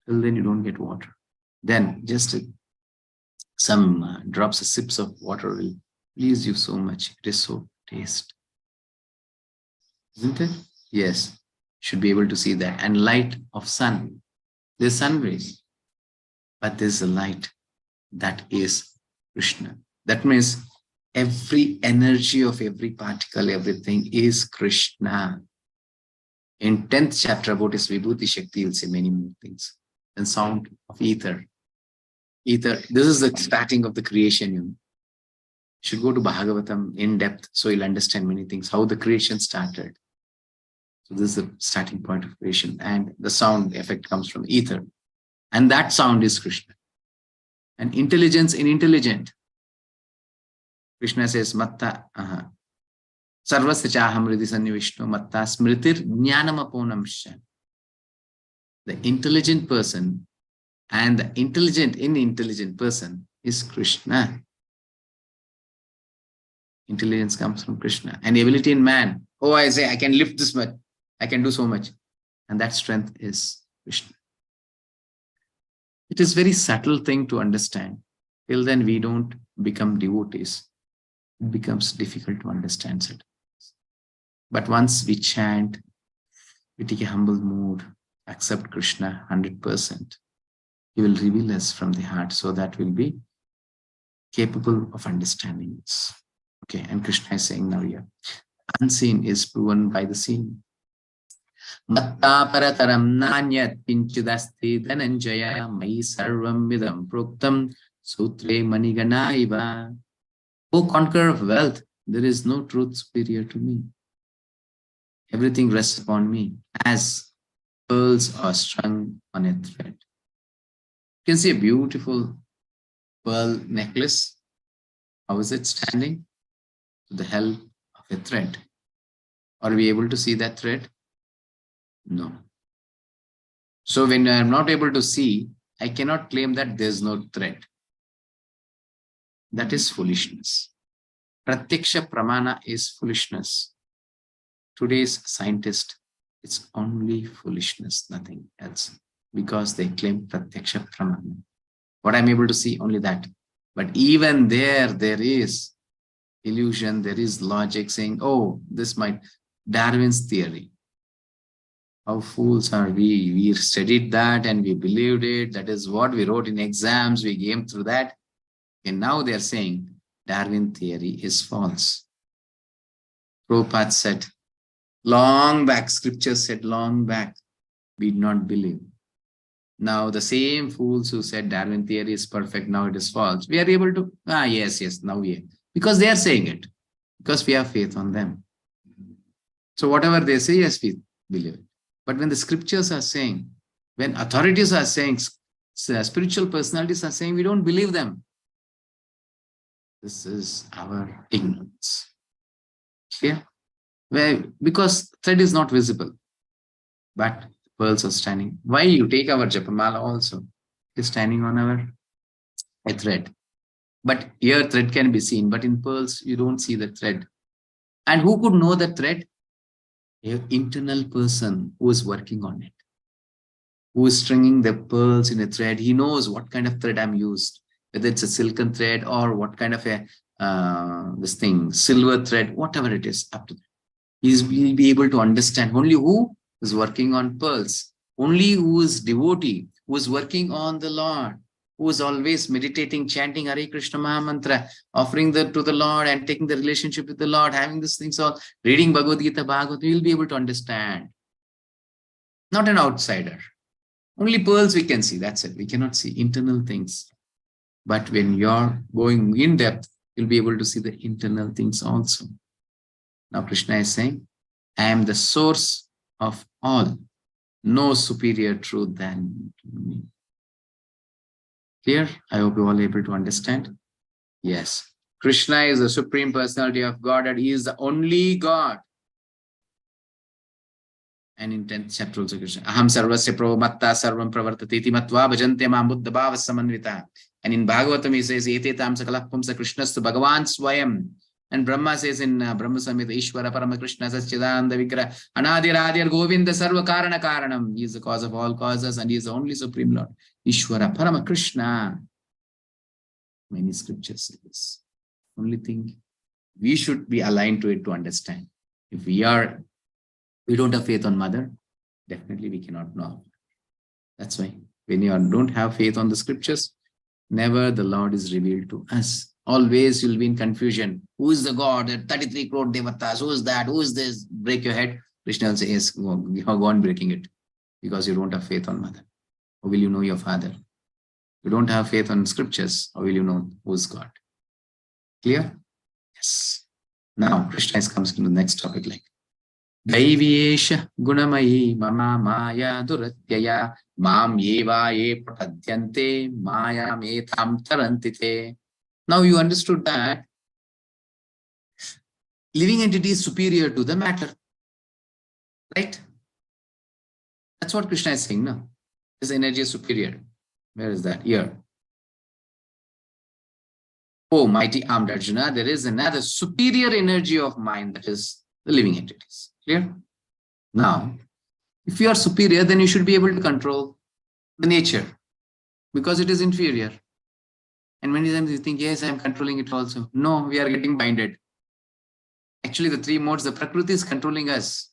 Speaker 4: Till then you don't get water. Then just some drops, sips of water will please you so much. It is so taste. Isn't it? Yes. Should be able to see that. And light of sun. There's sun rays. But there's a light that is Krishna. That means every energy of every particle, everything is Krishna. In 10th chapter about his Vibhuti Shakti, you'll see many more things. And sound of ether. Ether, this is the starting of the creation. You should go to Bhagavatam in depth so you'll understand many things, how the creation started. So this is the starting point of creation. And the sound effect comes from ether. And that sound is Krishna. And intelligence in intelligent. Krishna says, Matta, Sarvasya chaham hridi sannivishno matta smritir jnanam aponamsya. The intelligent person and the intelligent person is Krishna. Intelligence comes from Krishna. And ability in man. Oh, I say, I can lift this much. I can do so much. And that strength is Krishna. It is very subtle thing to understand. Till then we don't become devotees. It becomes difficult to understand it. But once we chant, we take a humble mood, accept Krishna 100%, he will reveal us from the heart, so that we'll be capable of understanding this. Okay, and Krishna is saying now here, unseen is proven by the seen. Matta parataram nanyat pinchudasti dhananjaya mai sarvam vidam proktam sutre manigana iva. O conqueror of wealth, there is no truth superior to me. Everything rests upon me, as pearls are strung on a thread. You can see a beautiful pearl necklace. How is it standing? With the help of a thread. Are we able to see that thread? No. So when I am not able to see, I cannot claim that there is no thread. That is foolishness. Pratyaksha pramana is foolishness. Today's scientist, it's only foolishness, nothing else, because they claim pratyaksha pramana. What I'm able to see, only that. But even there is illusion, there is logic saying, oh, this might, Darwin's theory. How fools are we? We studied that and we believed it. That is what we wrote in exams. We came through that. And now they're saying Darwin theory is false. Prabhupada said, long back, scripture said long back, we did not believe. Now the same fools who said Darwin theory is perfect, now it is false. We are able to, yes, now we are. Because they are saying it. Because we have faith on them. So whatever they say, yes, we believe it. But when the scriptures are saying, when authorities are saying, spiritual personalities are saying, we don't believe them. This is our ignorance. Clear? Because thread is not visible, but pearls are standing. Why you take our Japamala also? It is standing on a thread. But here thread can be seen, but in pearls you don't see the thread. And who could know the thread? An internal person who is working on it, who is stringing the pearls in a thread. He knows what kind of thread I'm used, whether it's a silken thread or what kind of a silver thread, whatever it is, up to that. He'll be able to understand only who is working on pearls, only who is devotee, who is working on the Lord, who is always meditating, chanting Hare Krishna Maha Mantra, offering that to the Lord and taking the relationship with the Lord, having these things all, reading Bhagavad-Gita, you will be able to understand. Not an outsider. Only pearls we can see, that's it. We cannot see internal things. But when you're going in depth, you'll be able to see the internal things also. Now Krishna is saying, I am the source of all. No superior truth than me. Clear? I hope you all able to understand. Yes. Krishna is the Supreme Personality of God and He is the only God. And in 10th chapter also Krishna, Aham sarvasya prabhu matta sarvam pravartate iti matva bhajante mam buddha bhava samanvita. And in Bhagavatam he says, Ete tam sakalap pumsa Krishnastu Bhagavan Swayam. And Brahma says in Brahma Samhita, Ishvara Parama Krishna Satchidananda Vigra Anadir Adir Govinda Sarva Karana Karanam. He is the cause of all causes and He is the only Supreme Lord. Ishvara Parama Krishna. Many scriptures say this. Only thing, we should be aligned to it to understand. If we don't have faith on Mother, definitely we cannot know. That's why when you don't have faith on the scriptures, never the Lord is revealed to us. Always you'll be in confusion. Who is the God? 33 crore devatas. Who is that? Who is this? Break your head. Krishna will say, yes, go on breaking it. Because you don't have faith on Mother. How will you know your Father? You don't have faith on scriptures. How will you know who is God? Clear? Yes. Now Krishna comes to the next topic like Daivyesha gunamayi mama maya duratyaya mam yeva ye patadyante maya metam tarantite. Now you understood that living entity is superior to the matter. Right? That's what Krishna is saying now. This energy is superior. Where is that? Here. Oh, mighty armed Arjuna, there is another superior energy of mind, that is the living entities. Clear? Now, if you are superior, then you should be able to control the nature because it is inferior. And many times you think, yes, I am controlling it also. No, we are getting binded. Actually, the three modes, the Prakriti is controlling us.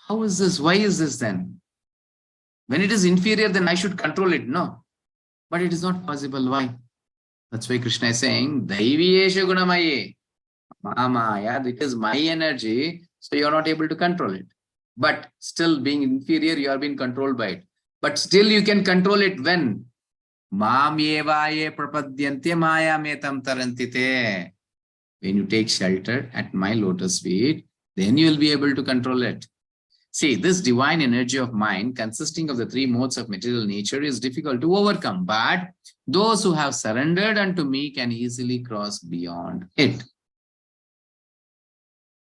Speaker 4: How is this? Why is this then? When it is inferior, then I should control it. No. But it is not possible. Why? That's why Krishna is saying, Daiviyesha Gunamaye. Mamaya, it is my energy, so you are not able to control it. But still being inferior, you are being controlled by it. But still you can control it when? Mam yevaye prapadyante maya metam tarantite. When you take shelter at my lotus feet, then you will be able to control it. See, this divine energy of mind, consisting of the three modes of material nature, is difficult to overcome. But those who have surrendered unto me can easily cross beyond it.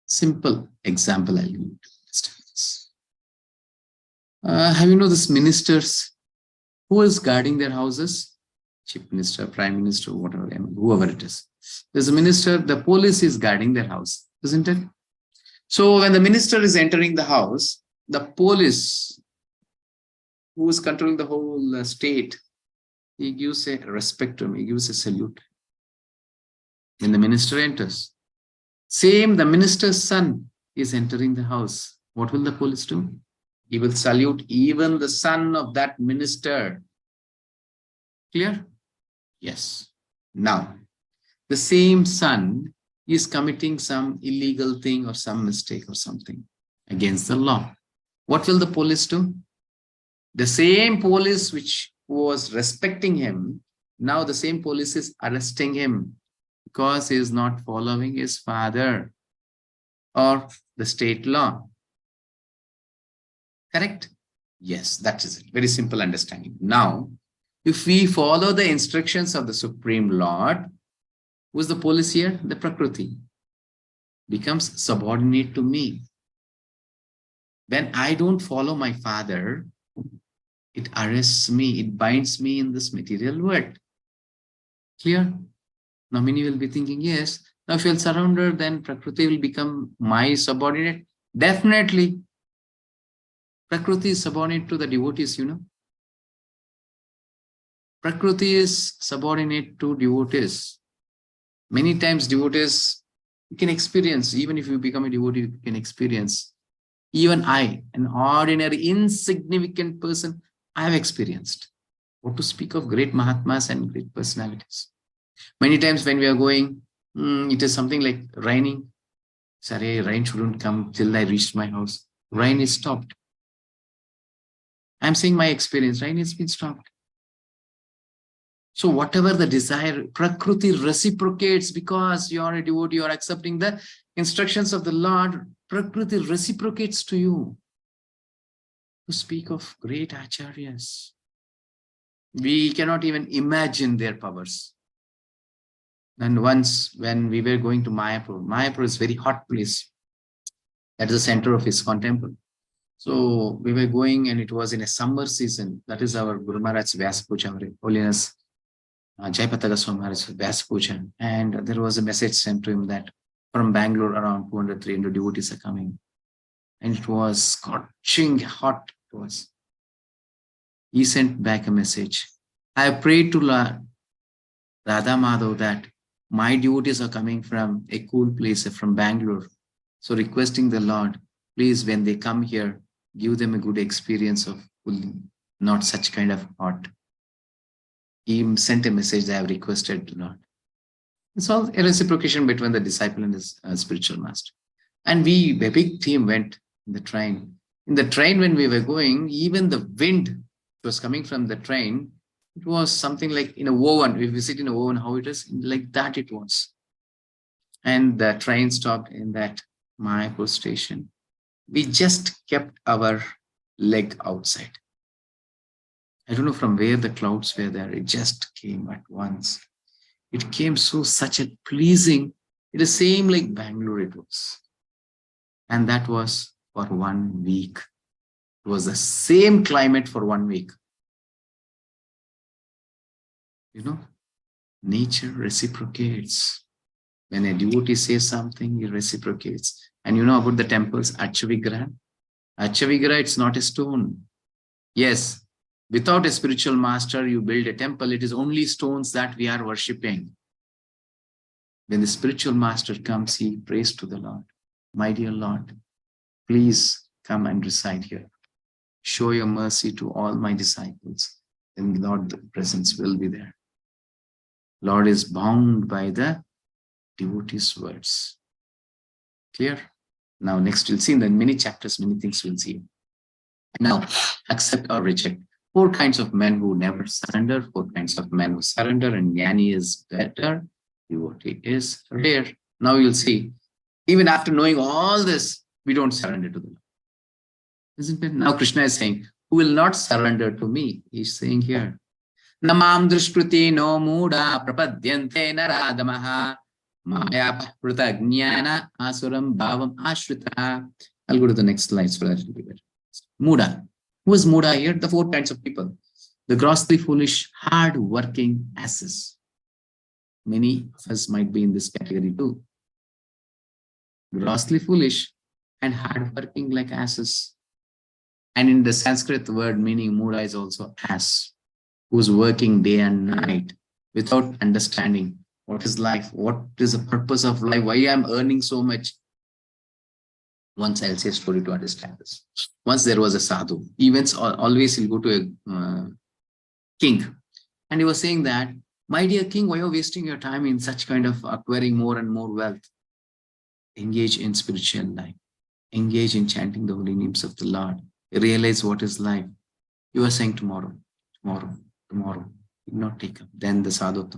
Speaker 4: Simple example I'll give you to understand this. Have you know this ministers? Who is guarding their houses? Chief minister, prime minister, whatever, whoever it is. There's a minister, the police is guarding their house, isn't it? So when the minister is entering the house, the police, who is controlling the whole state, he gives a respect to him, he gives a salute. When the minister enters, same, the minister's son is entering the house. What will the police do? He will salute even the son of that minister. Clear? Yes. Now, the same son is committing some illegal thing or some mistake or something against the law. What will the police do? The same police which was respecting him, now the same police is arresting him because he is not following his father or the state law. Correct? Yes, that is it. Very simple understanding. Now, if we follow the instructions of the Supreme Lord, who is the police here? The Prakriti becomes subordinate to me. When I don't follow my father, it arrests me, it binds me in this material world. Clear? Now many will be thinking, yes, now if you're surrounded, then Prakriti will become my subordinate. Definitely. Prakriti is subordinate to the devotees, you know. Prakriti is subordinate to devotees. Many times devotees, you can experience, even if you become a devotee, you can experience. Even I, an ordinary, insignificant person, I have experienced. What to speak of great Mahatmas and great personalities. Many times when we are going, it is something like raining. Sorry, rain shouldn't come till I reached my house. Rain is stopped. I'm saying my experience, rain has been stopped. So whatever the desire, Prakriti reciprocates because you are a devotee, you are accepting the instructions of the Lord. Prakriti reciprocates to you. To speak of great acharyas, we cannot even imagine their powers. And once when we were going to Mayapur, Mayapur is a very hot place. That is the center of ISKCON temple. So we were going and it was in a summer season. That is our Guru Maharaj's Vyasa Puja, Holiness Jayapataga Swami Maharaj's Vyasa Puja. And there was a message sent to him that from Bangalore around 200-300 devotees are coming. And it was scorching hot. It was. He sent back a message. I have prayed to Lord Radha Madhav that my devotees are coming from a cool place, from Bangalore. So requesting the Lord, please, when they come here, give them a good experience of not such kind of hot. He sent a message that I have requested to Lord. It's all a reciprocation between the disciple and his spiritual master. And we, a big team, went in the train. In the train, when we were going, even the wind was coming from the train. It was something like in a oven. If we sit in a oven, how it is, like that it was. And the train stopped in that Mayapur station. We just kept our leg outside. I don't know from where the clouds were there. It just came at once. It came such a pleasing. It is same like Bangalore it was. And that was for 1 week. It was the same climate for 1 week. You know, nature reciprocates. When a devotee says something, he reciprocates. And you know about the temples, Archavigraha? Archavigraha, it's not a stone. Yes, without a spiritual master, you build a temple. It is only stones that we are worshipping. When the spiritual master comes, he prays to the Lord. My dear Lord, please come and reside here. Show your mercy to all my disciples. Then Lord, the presence will be there. Lord is bound by the devotee's words. Clear? Now next we'll see in the many chapters, many things we'll see. Now, accept or reject. 4 kinds of men who never surrender, 4 kinds of men who surrender, and jnani is better, devotee is rare. Now you'll see, even after knowing all this, we don't surrender to the Lord. Isn't it? Now Krishna is saying, who will not surrender to me? He's saying here, Namam drishpruti no muda prapadyante naradamaha maya prita jnana asuram bhavam ashrita. I'll go to the next slide so that it'll be better. Muda. Who is Muda here? The 4 kinds of people. The grossly foolish, hard-working asses. Many of us might be in this category too. Grossly foolish and hard-working like asses. And in the Sanskrit word meaning Muda is also ass, who's working day and night without understanding what is life, what is the purpose of life, why I'm earning so much. Once I'll say a story to understand this. Once there was a sadhu. Events always he'll go to a king. And he was saying that, my dear king, why are you wasting your time in such kind of acquiring more and more wealth? Engage in spiritual life. Engage in chanting the holy names of the Lord. Realize what is life. You are saying tomorrow. Did not take up. Then the sadhu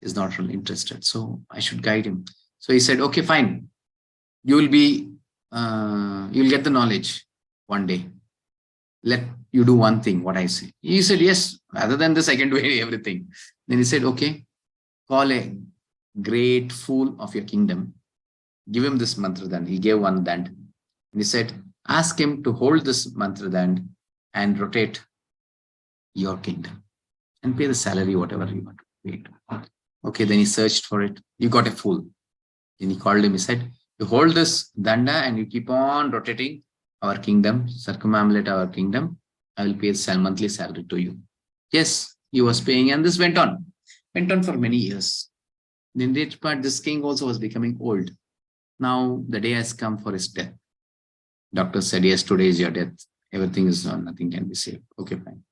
Speaker 4: is not really interested. So I should guide him. So he said, okay, fine. You'll get the knowledge one day. Let you do one thing, what I say. He said, yes, other than this, I can do everything. Then he said, okay, call a great fool of your kingdom. Give him this mantra dand. He gave one dand. And he said, ask him to hold this mantra dand and rotate your kingdom and pay the salary, whatever you want to pay. Okay, then he searched for it. You got a fool. Then he called him, he said, you hold this danda and you keep on rotating our kingdom, circumambulate our kingdom. I will pay a monthly salary to you. Yes, he was paying, and this went on for many years. In that part, this king also was becoming old. Now the day has come for his death. Doctor said, yes, today is your death. Everything is gone, nothing can be saved. Okay, fine.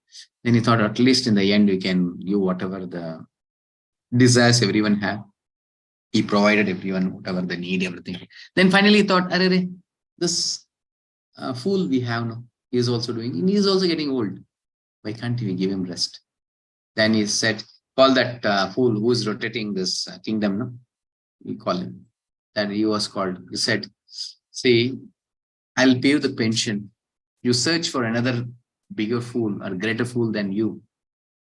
Speaker 4: Then he thought, at least in the end, we can give whatever the desires everyone have. He provided everyone whatever they need, everything. Then finally he thought, this fool we have now, he is also doing, and he is also getting old. Why can't we give him rest? Then he said, call that fool who is rotating this kingdom. No? We call him. Then he was called. He said, see, I'll pay you the pension. You search for another bigger fool or greater fool than you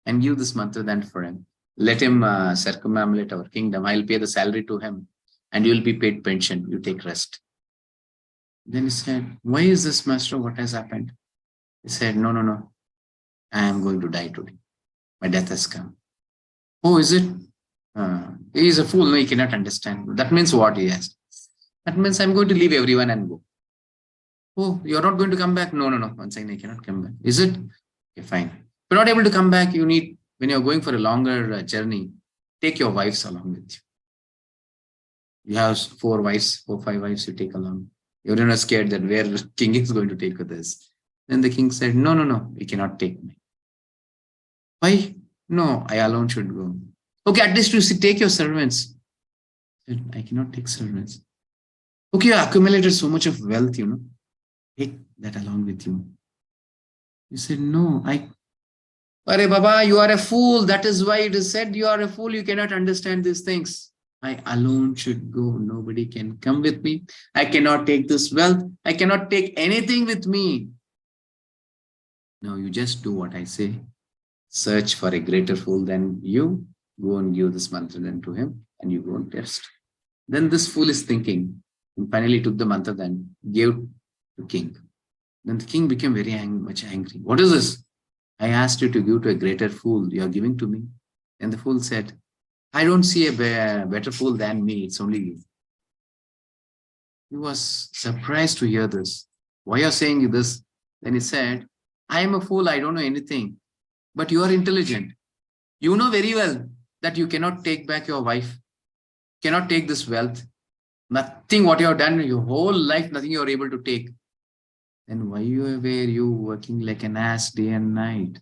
Speaker 4: and give this mantra then for him. Let him circumambulate our kingdom. I'll pay the salary to him and you'll be paid pension. You take rest. Then he said, why is this, master? What has happened? He said, no. I am going to die today. My death has come. Oh, is it? He is a fool. No, he cannot understand. That means what? He asked. That means I'm going to leave everyone and go. Oh, you're not going to come back? No. Once again, I cannot come back. Is it? Okay, fine. If you're not able to come back, you need, when you're going for a longer journey, take your wives along with you. You have 4 wives, 4, 5 wives you take along. You're not scared that where the king is going to take with us. Then the king said, no, we cannot take me. Why? No, I alone should go. Okay, at least you take your servants. I cannot take servants. Okay, you accumulated so much of wealth, Take that along with you. You said, no, Arey Baba, you are a fool. That is why it is said you are a fool. You cannot understand these things. I alone should go. Nobody can come with me. I cannot take this wealth. I cannot take anything with me. Now you just do what I say. Search for a greater fool than you. Go and give this mantra then to him and you go and test. Then this fool is thinking and finally took the mantra then gave to king. Then the king became very much angry. What is this? I asked you to give to a greater fool. You are giving to me. And the fool said, I don't see a better fool than me. It's only you. He was surprised to hear this. Why are you saying this? Then he said, I am a fool. I don't know anything. But you are intelligent. You know very well that you cannot take back your wife. cannot take this wealth, nothing what you have done your whole life, nothing you are able to take, then why were you working like an ass day and night?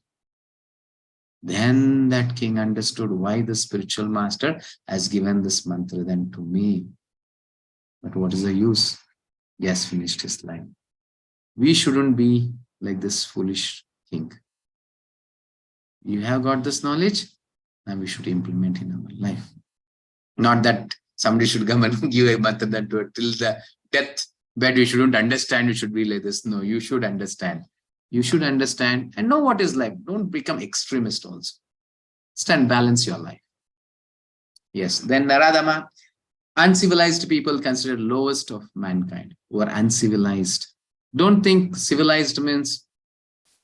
Speaker 4: Then that king understood why the spiritual master has given this mantra then to me. But what is the use? He has finished his life. We shouldn't be like this foolish king. You have got this knowledge, now we should implement in our life. Not that somebody should come and give a mantra that till the death bed you shouldn't understand, you should be like this. No, you should understand. You should understand and know what is life. Don't become extremist also. Stand, balance your life. Yes. Then Naradama, uncivilized people considered lowest of mankind, who are uncivilized. Don't think civilized means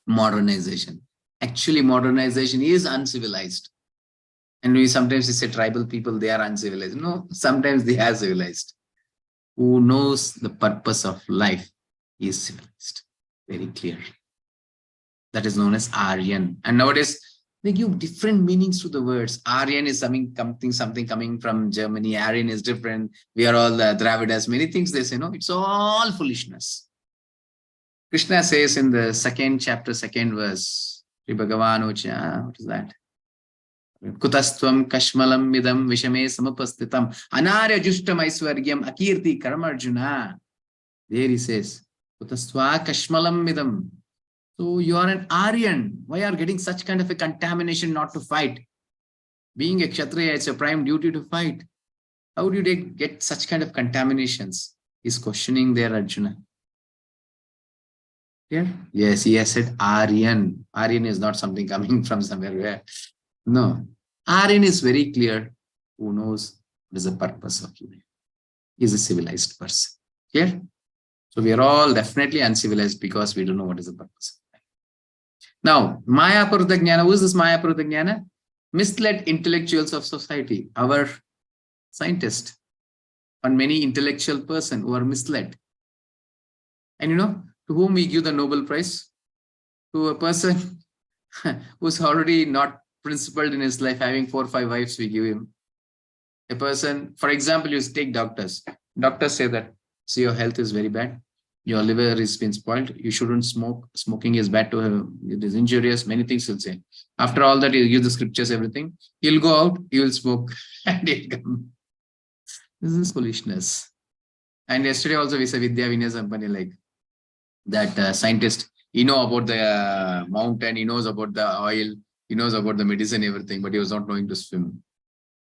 Speaker 4: modernization. Actually, modernization is uncivilized. And we sometimes say tribal people, they are uncivilized. No, sometimes they are civilized. Who knows the purpose of life is civilized. Very clear. That is known as Aryan. And nowadays, they give different meanings to the words. Aryan is something coming from Germany. Aryan is different. We are all the Dravidas. Many things they say, no, it's all foolishness. Krishna says in the second chapter, second verse, Bhagavan-Ucha, what is that? Kutastvam kashmalam midam vishame samapastitam anarya justam aiswaryam akirti karamarjuna. There he says, Kutastva kashmalam midam. So you are an Aryan. Why are you getting such kind of a contamination not to fight? Being a Kshatriya, it's your prime duty to fight. How do you get such kind of contaminations? He's questioning there, Arjuna. Yeah? Yes, he has said Aryan. Aryan is not something coming from somewhere where. No. Aryan is very clear. Who knows what is the purpose of life? He is a civilized person. Yeah? So we are all definitely uncivilized because we don't know what is the purpose. Now, Maya Parudha Jnana, who is this Maya Parudha Jnana? Misled intellectuals of society, our scientists, and many intellectual person who are misled. And to whom we give the Nobel Prize? To a person who's already not principled in his life, having 4 or 5 wives, we give him. A person, for example, you take doctors. Doctors say that, see, your health is very bad. Your liver has been spoiled. You shouldn't smoke. Smoking is bad to him. It is injurious. Many things he'll say. After all that, he'll give the scriptures, everything. He'll go out, he will smoke, and he'll come. This is foolishness. And yesterday also we said Vidya Vinaya Sampani, like that scientist, he knows about the mountain, he knows about the oil, he knows about the medicine, everything, but he was not knowing to swim.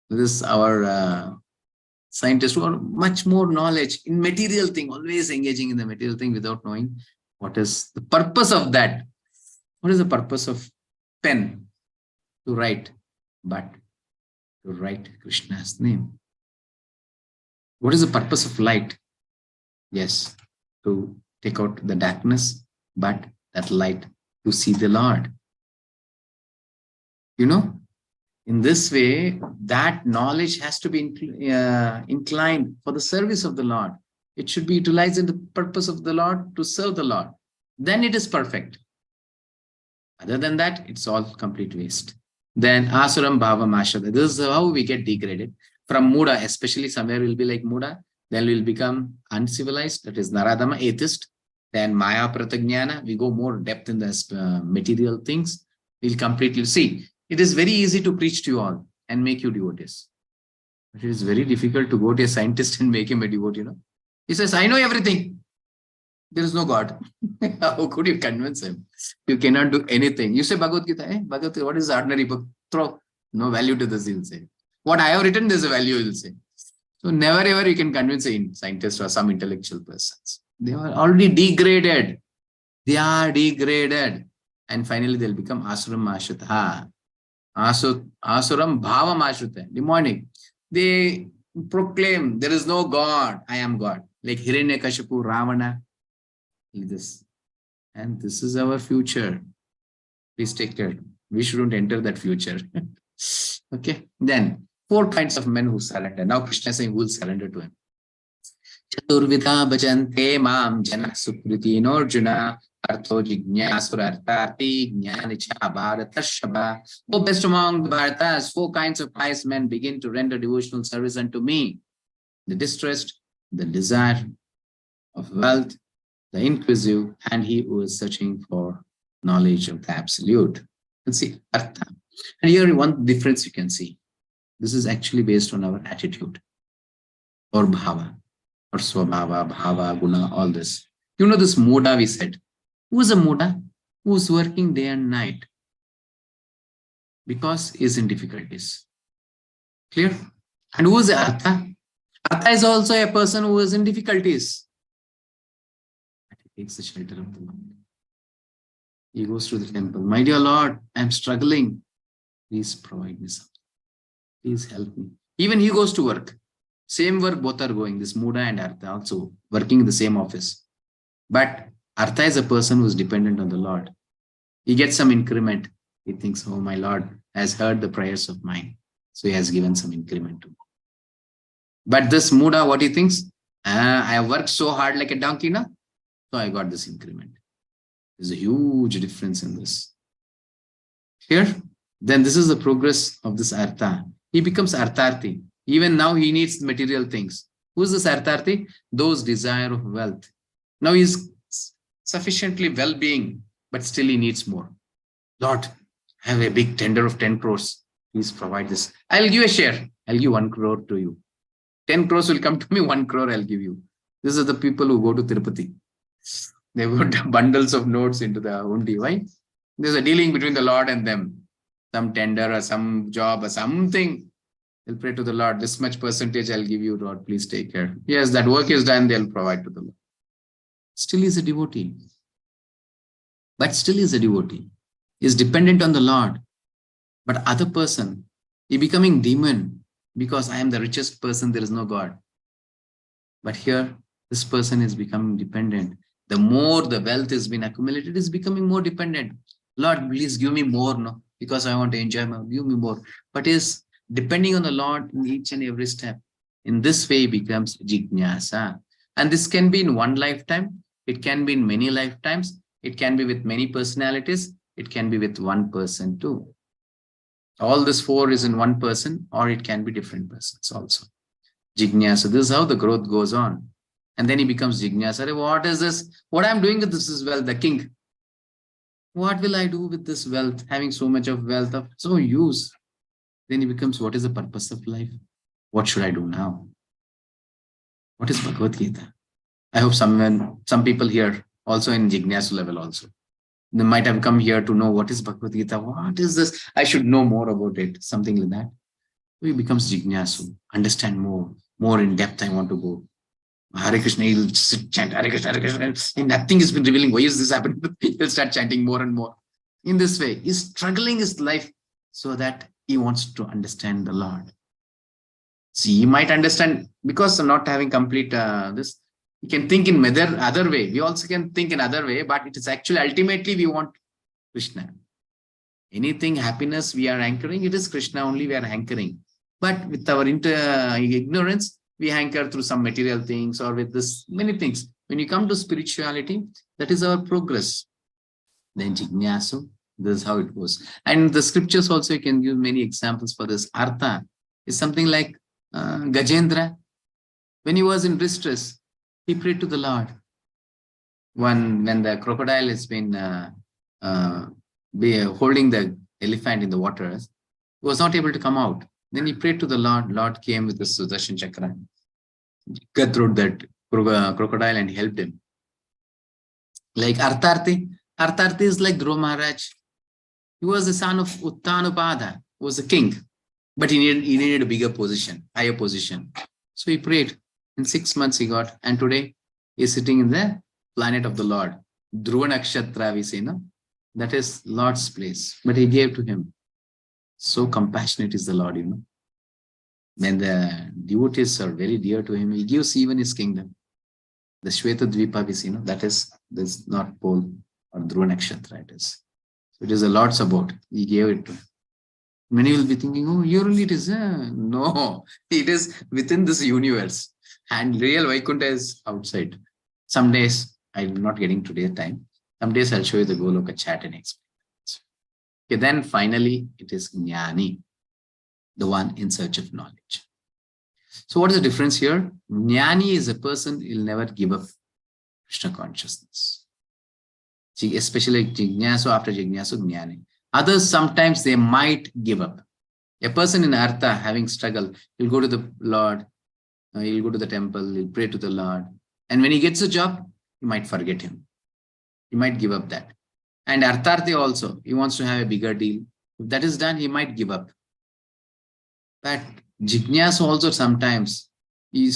Speaker 4: This is our scientists who are much more knowledge in material thing, always engaging in the material thing without knowing what is the purpose of that. What is the purpose of pen? To write, but to write Krishna's name. What is the purpose of light? Yes, to take out the darkness, but that light to see the Lord. In this way, that knowledge has to be inclined for the service of the Lord. It should be utilized in the purpose of the Lord to serve the Lord. Then it is perfect. Other than that, it's all complete waste. Then Asuram Bhava Mashada. This is how we get degraded. From Muda, especially somewhere we'll be like Muda. Then we'll become uncivilized. That is Naradama, atheist. Then Maya Pratajnana. We go more depth in the material things. We'll completely see. It is very easy to preach to you all and make you devotees. But it is very difficult to go to a scientist and make him a devotee. He says, I know everything. There is no God. How could you convince him? You cannot do anything. You say Bhagavad-Gita, Bhagavad-Gita, what is the ordinary book? Throw. No value to this, he'll say. What I have written, there's a value, he'll say. So never ever you can convince a scientist or some intellectual persons. They are already degraded. They are degraded. And finally they'll become Asuram Ashutha. Asuram Bhava Ashutha. Demonic. They proclaim there is no God. I am God. Like Hiranyakashipu, Ravana. Like this. And this is our future. Please take care. We shouldn't enter that future. Okay. Then 4 kinds of men who surrender. Now Krishna is saying who will surrender to him. Chaturvidha bhajante mam jana sukriti Arjuna Artho Jignasura Artati Jnanicha Bharata Shaba. O best among the Bharatas, 4 kinds of pious men begin to render devotional service unto me: the distressed, the desire of wealth, the inquisitive, and he who is searching for knowledge of the absolute. Let's see, Artha. And here one difference you can see. This is actually based on our attitude or bhava or swabhava, bhava, guna, all this. You know this moda we said. Who is a moda? Who is working day and night because he is in difficulties. Clear? And who is Artha? Artha is also a person who is in difficulties. He takes the shelter of the Lord. He goes to the temple. My dear Lord, I am struggling. Please provide me something. Please help me. Even he goes to work. Same work, both are going. This Muda and Artha also working in the same office. But Artha is a person who is dependent on the Lord. He gets some increment. He thinks, oh, my Lord has heard the prayers of mine. So he has given some increment to me. But this Muda, what he thinks? I have worked so hard like a donkey, no? So I got this increment. There's a huge difference in this. Here, then this is the progress of this Artha. He becomes Artharthi. Even now he needs material things. Who is this Artharthi? Those desire of wealth. Now he is sufficiently well-being, but still he needs more. Lord, I have a big tender of 10 crores. Please provide this. I'll give a share. I'll give 1 crore to you. 10 crores will come to me, 1 crore I'll give you. These are the people who go to Tirupati. They put bundles of notes into the undi. Why? There's a dealing between the Lord and them. Some tender or some job or something. They'll pray to the Lord. This much percentage I'll give you, Lord. Please take care. Yes, that work is done. They'll provide to the Lord. Still is a devotee. But still is a devotee. Is dependent on the Lord. But other person, he becoming demon because I am the richest person. There is no God. But here, this person is becoming dependent. The more the wealth has been accumulated, is becoming more dependent. Lord, please give me more, no, because I want to enjoy more. Give me more. But is depending on the Lord in each and every step. In this way, he becomes jignasa. And this can be in one lifetime. It can be in many lifetimes. It can be with many personalities. It can be with one person too. All this 4 is in one person, or it can be different persons also. Jignasa. This is how the growth goes on. And then he becomes jignasa. What is this? What I'm doing with this is wealth, the king. What will I do with this wealth? Having so much of wealth of so use. Then he becomes, what is the purpose of life? What should I do now? What is Bhagavad-Gita? I hope some people here also in Jignasu level also. They might have come here to know what is Bhagavad-Gita. What is this? I should know more about it. Something like that. He becomes Jignasu. Understand more. More in depth I want to go. Hare Krishna, he'll sit, chant Hare Krishna, Hare Krishna. Nothing has been revealing. Why is this happening? He'll start chanting more and more. In this way, he's struggling his life so that he wants to understand the Lord. See, he might understand because of not having complete this. He can think in other way. We also can think in other way, but it is actually ultimately we want Krishna. Anything happiness we are anchoring, it is Krishna only we are anchoring. But with our ignorance, we anchor through some material things or with this many things. When you come to spirituality, that is our progress. Then Jignasu, this is how it goes. And the scriptures also, you can give many examples for this. Artha is something like Gajendra. When he was in distress, he prayed to the Lord. When the crocodile has been holding the elephant in the waters, he was not able to come out. Then he prayed to the Lord. Lord came with the Sudarshan Chakra, cut through that crocodile and helped him. Like Artharthi. Artharthi is like Dhruva Maharaj. He was the son of Uttanupada, who was a king. But he needed a bigger position, higher position. So he prayed. In 6 months he got. And today he is sitting in the planet of the Lord. Dhruva Nakshatra, we say, no? That is Lord's place. But he gave to him. So compassionate is the Lord, you know. When the devotees are very dear to him, he gives even his kingdom. The Shweta Dvipa, we see, no? That is not pole or Dhruva Nakshatra, it is. So it is the Lord's abode. He gave it to him. Many will be thinking, oh, here only it is. No, it is within this universe. And real Vaikuntha is outside. Some days, I'm not getting today time. Some days I'll show you the Goloka chat and explain. Okay, then finally it is Jnani, the one in search of knowledge. So what is the difference here? Jnani is a person who will never give up Krishna consciousness. Especially Jignasu, after Jignasu, Jnani. Others, sometimes they might give up. A person in Artha having struggle, he'll go to the Lord, he'll go to the temple, he'll pray to the Lord. And when he gets a job, you might forget him. He might give up that. And Artharthi also, he wants to have a bigger deal. If that is done, he might give up. But Jignasu also sometimes,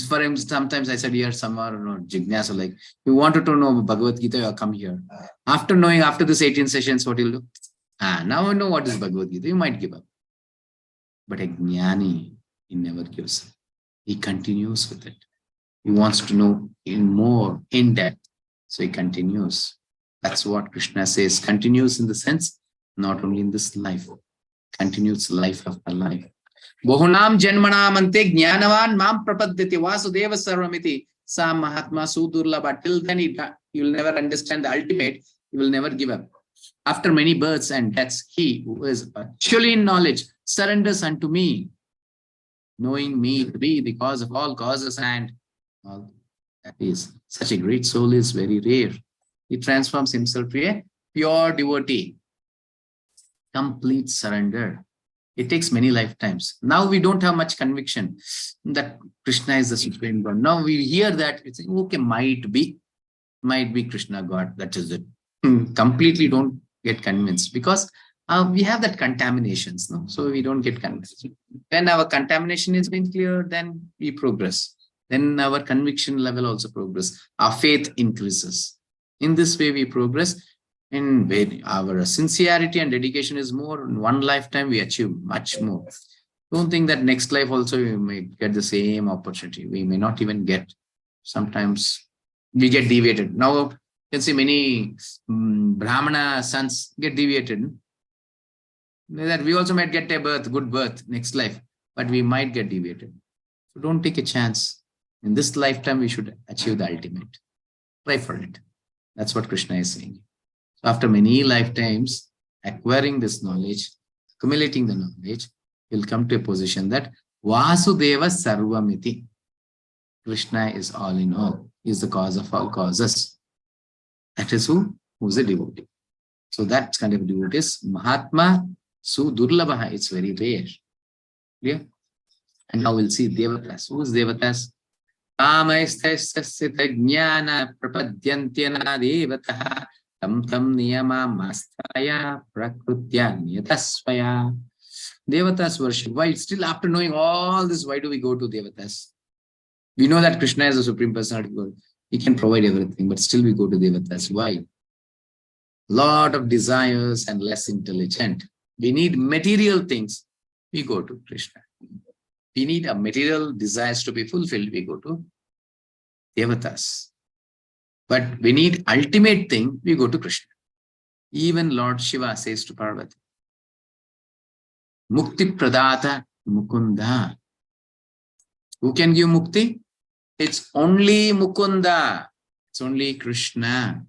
Speaker 4: for him, sometimes I said here somewhere, Jignasu, like, you wanted to know Bhagavad-Gita, you come here. After knowing, after this 18 sessions, what he'll do? Now I know what is Bhagavad-Gita, you might give up. But a Jnani, he never gives up. He continues with it. He wants to know more in depth. So he continues. That's what Krishna says. Continues in the sense, not only in this life, continues life after life. Bahunam janmanam ante jnanavan mam prapadyati vasudeva sarvamiti sa mahatma sudurlabha. Till then you will never understand the ultimate. You will never give up. After many births and deaths, he who is actually in knowledge surrenders unto me, knowing me to be the cause of all causes, and all that is. Such a great soul is very rare. He transforms himself to a pure devotee. Complete surrender. It takes many lifetimes. Now we don't have much conviction that Krishna is the Supreme God. Now we hear that, it's okay, might be Krishna God. That is it. Completely don't get convinced because we have that contaminations. No? So we don't get convinced. When our contamination is being clear, then we progress. Then our conviction level also progress. Our faith increases. In this way, we progress. In where our sincerity and dedication is more, in one lifetime, we achieve much more. Don't think that next life also we may get the same opportunity. We may not even get. Sometimes we get deviated. Now, you can see many Brahmana sons get deviated. That we also might get a good birth next life, but we might get deviated. So don't take a chance. In this lifetime, we should achieve the ultimate. Try for it. That's what Krishna is saying. So after many lifetimes, acquiring this knowledge, accumulating the knowledge, will come to a position that Vasudeva Sarvamiti. Krishna is all in all. He is the cause of all causes. That is who is a devotee. So that kind of devotee is Mahatma Sudurlabha. It's very rare. Clear? And now we'll see Devatas. Who is Devatas? Kamaistastasita jnana prapadyantyana devataha tam niyama mastaya prakrutya niyatasvaya. Devatas worship. Why? Still after knowing all this, why do we go to Devatas? We know that Krishna is the Supreme Personality of God. He can provide everything, but still we go to Devatas. Why? Lot of desires and less intelligent. We need material things. We go to Krishna. We need a material desires to be fulfilled. We go to Devatas. But we need ultimate thing. We go to Krishna. Even Lord Shiva says to Parvati, Mukti Pradata Mukunda. Who can give mukti? It's only Mukunda. It's only Krishna.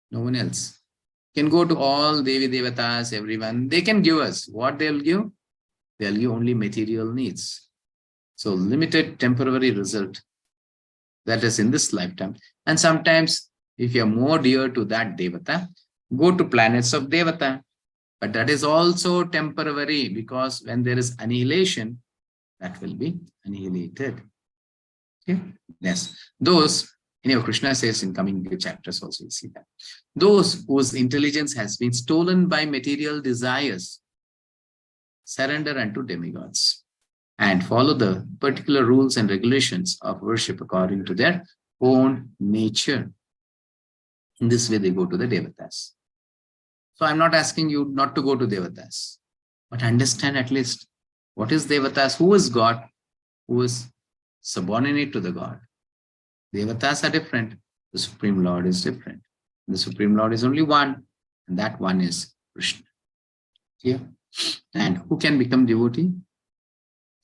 Speaker 4: No one else. Can go to all Devi Devatas, everyone. They can give us. What they'll give? They'll give only material needs. So limited temporary result. That is in this lifetime. And sometimes if you're more dear to that Devata, go to planets of Devata. But that is also temporary because when there is annihilation, that will be annihilated. Okay? Yes. Those, Krishna says in coming chapters also, you see that. Those whose intelligence has been stolen by material desires, surrender unto demigods and follow the particular rules and regulations of worship according to their own nature. In this way, they go to the Devatas. So I'm not asking you not to go to Devatas, but understand at least what is Devatas, who is God, who is subordinate to the God. Devatas are different. The Supreme Lord is different. The Supreme Lord is only one, and that one is Krishna. Here. And who can become devotee?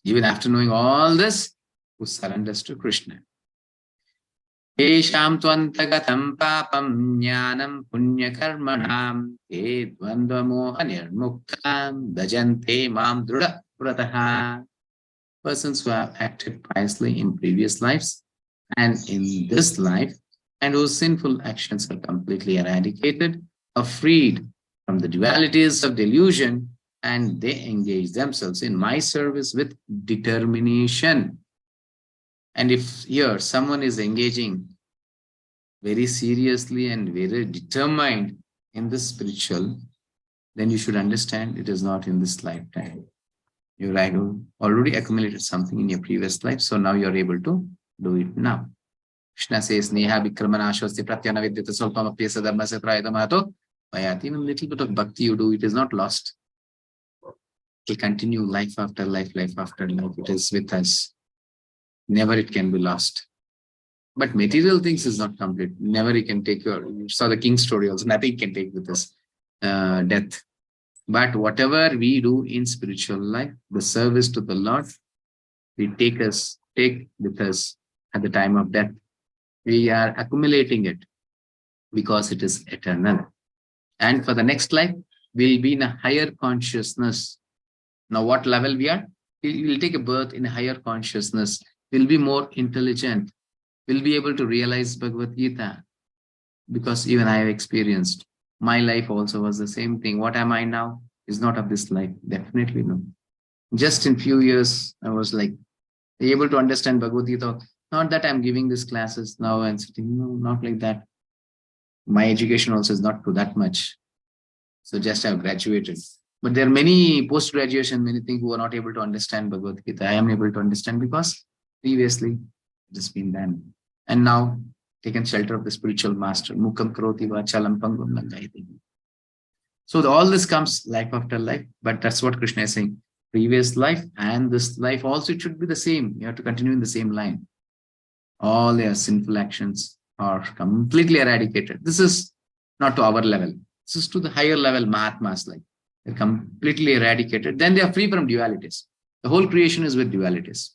Speaker 4: Even after knowing all this, who surrenders to Krishna. Yesham tvantagatam papam jnanam punya karmanam te dvandva moha nirmuktam dajante mam druda prataha. Persons who have acted piously in previous lives and in this life, and whose sinful actions are completely eradicated, are freed from the dualities of delusion, and they engage themselves in my service with determination. And if here someone is engaging very seriously and very determined in the spiritual, then you should understand it is not in this lifetime. You already accumulated something in your previous life, so now you're able to do it now. Krishna says, Neha Vikramanashwasti Pratyana Vidyata Solpam Apyasa Dharma Satrayata Mahato Vayati. Even a little bit of bhakti you do, it is not lost. It will continue life after life, life after life. It is with us. Never it can be lost. But material things is not complete. Never you can take you saw the king's story also, nothing can take with us death. But whatever we do in spiritual life, the service to the Lord, we take with us at the time of death. We are accumulating it because it is eternal. And for the next life, we'll be in a higher consciousness. Now, what level we are? We will take a birth in a higher consciousness. We'll be more intelligent. We'll be able to realize Bhagavad-Gita. Because even I have experienced, my life also was the same thing. What am I now? Is not of this life. Definitely no. Just in few years, I was like able to understand Bhagavad-Gita. Not that I'm giving these classes now and sitting. No, not like that. My education also is not to that much. So just I've graduated. But there are many post-graduation, many things who are not able to understand Bhagavad-Gita. I am able to understand because previously it has been done. And now taken shelter of the spiritual master. Mukam karoti vachalam pangum langayati. So all this comes life after life. But that's what Krishna is saying. Previous life and this life also, it should be the same. You have to continue in the same line. All their sinful actions are completely eradicated. This is not to our level. This is to the higher level Mahatmas. Like they're completely eradicated. Then they are free from dualities. The whole creation is with dualities.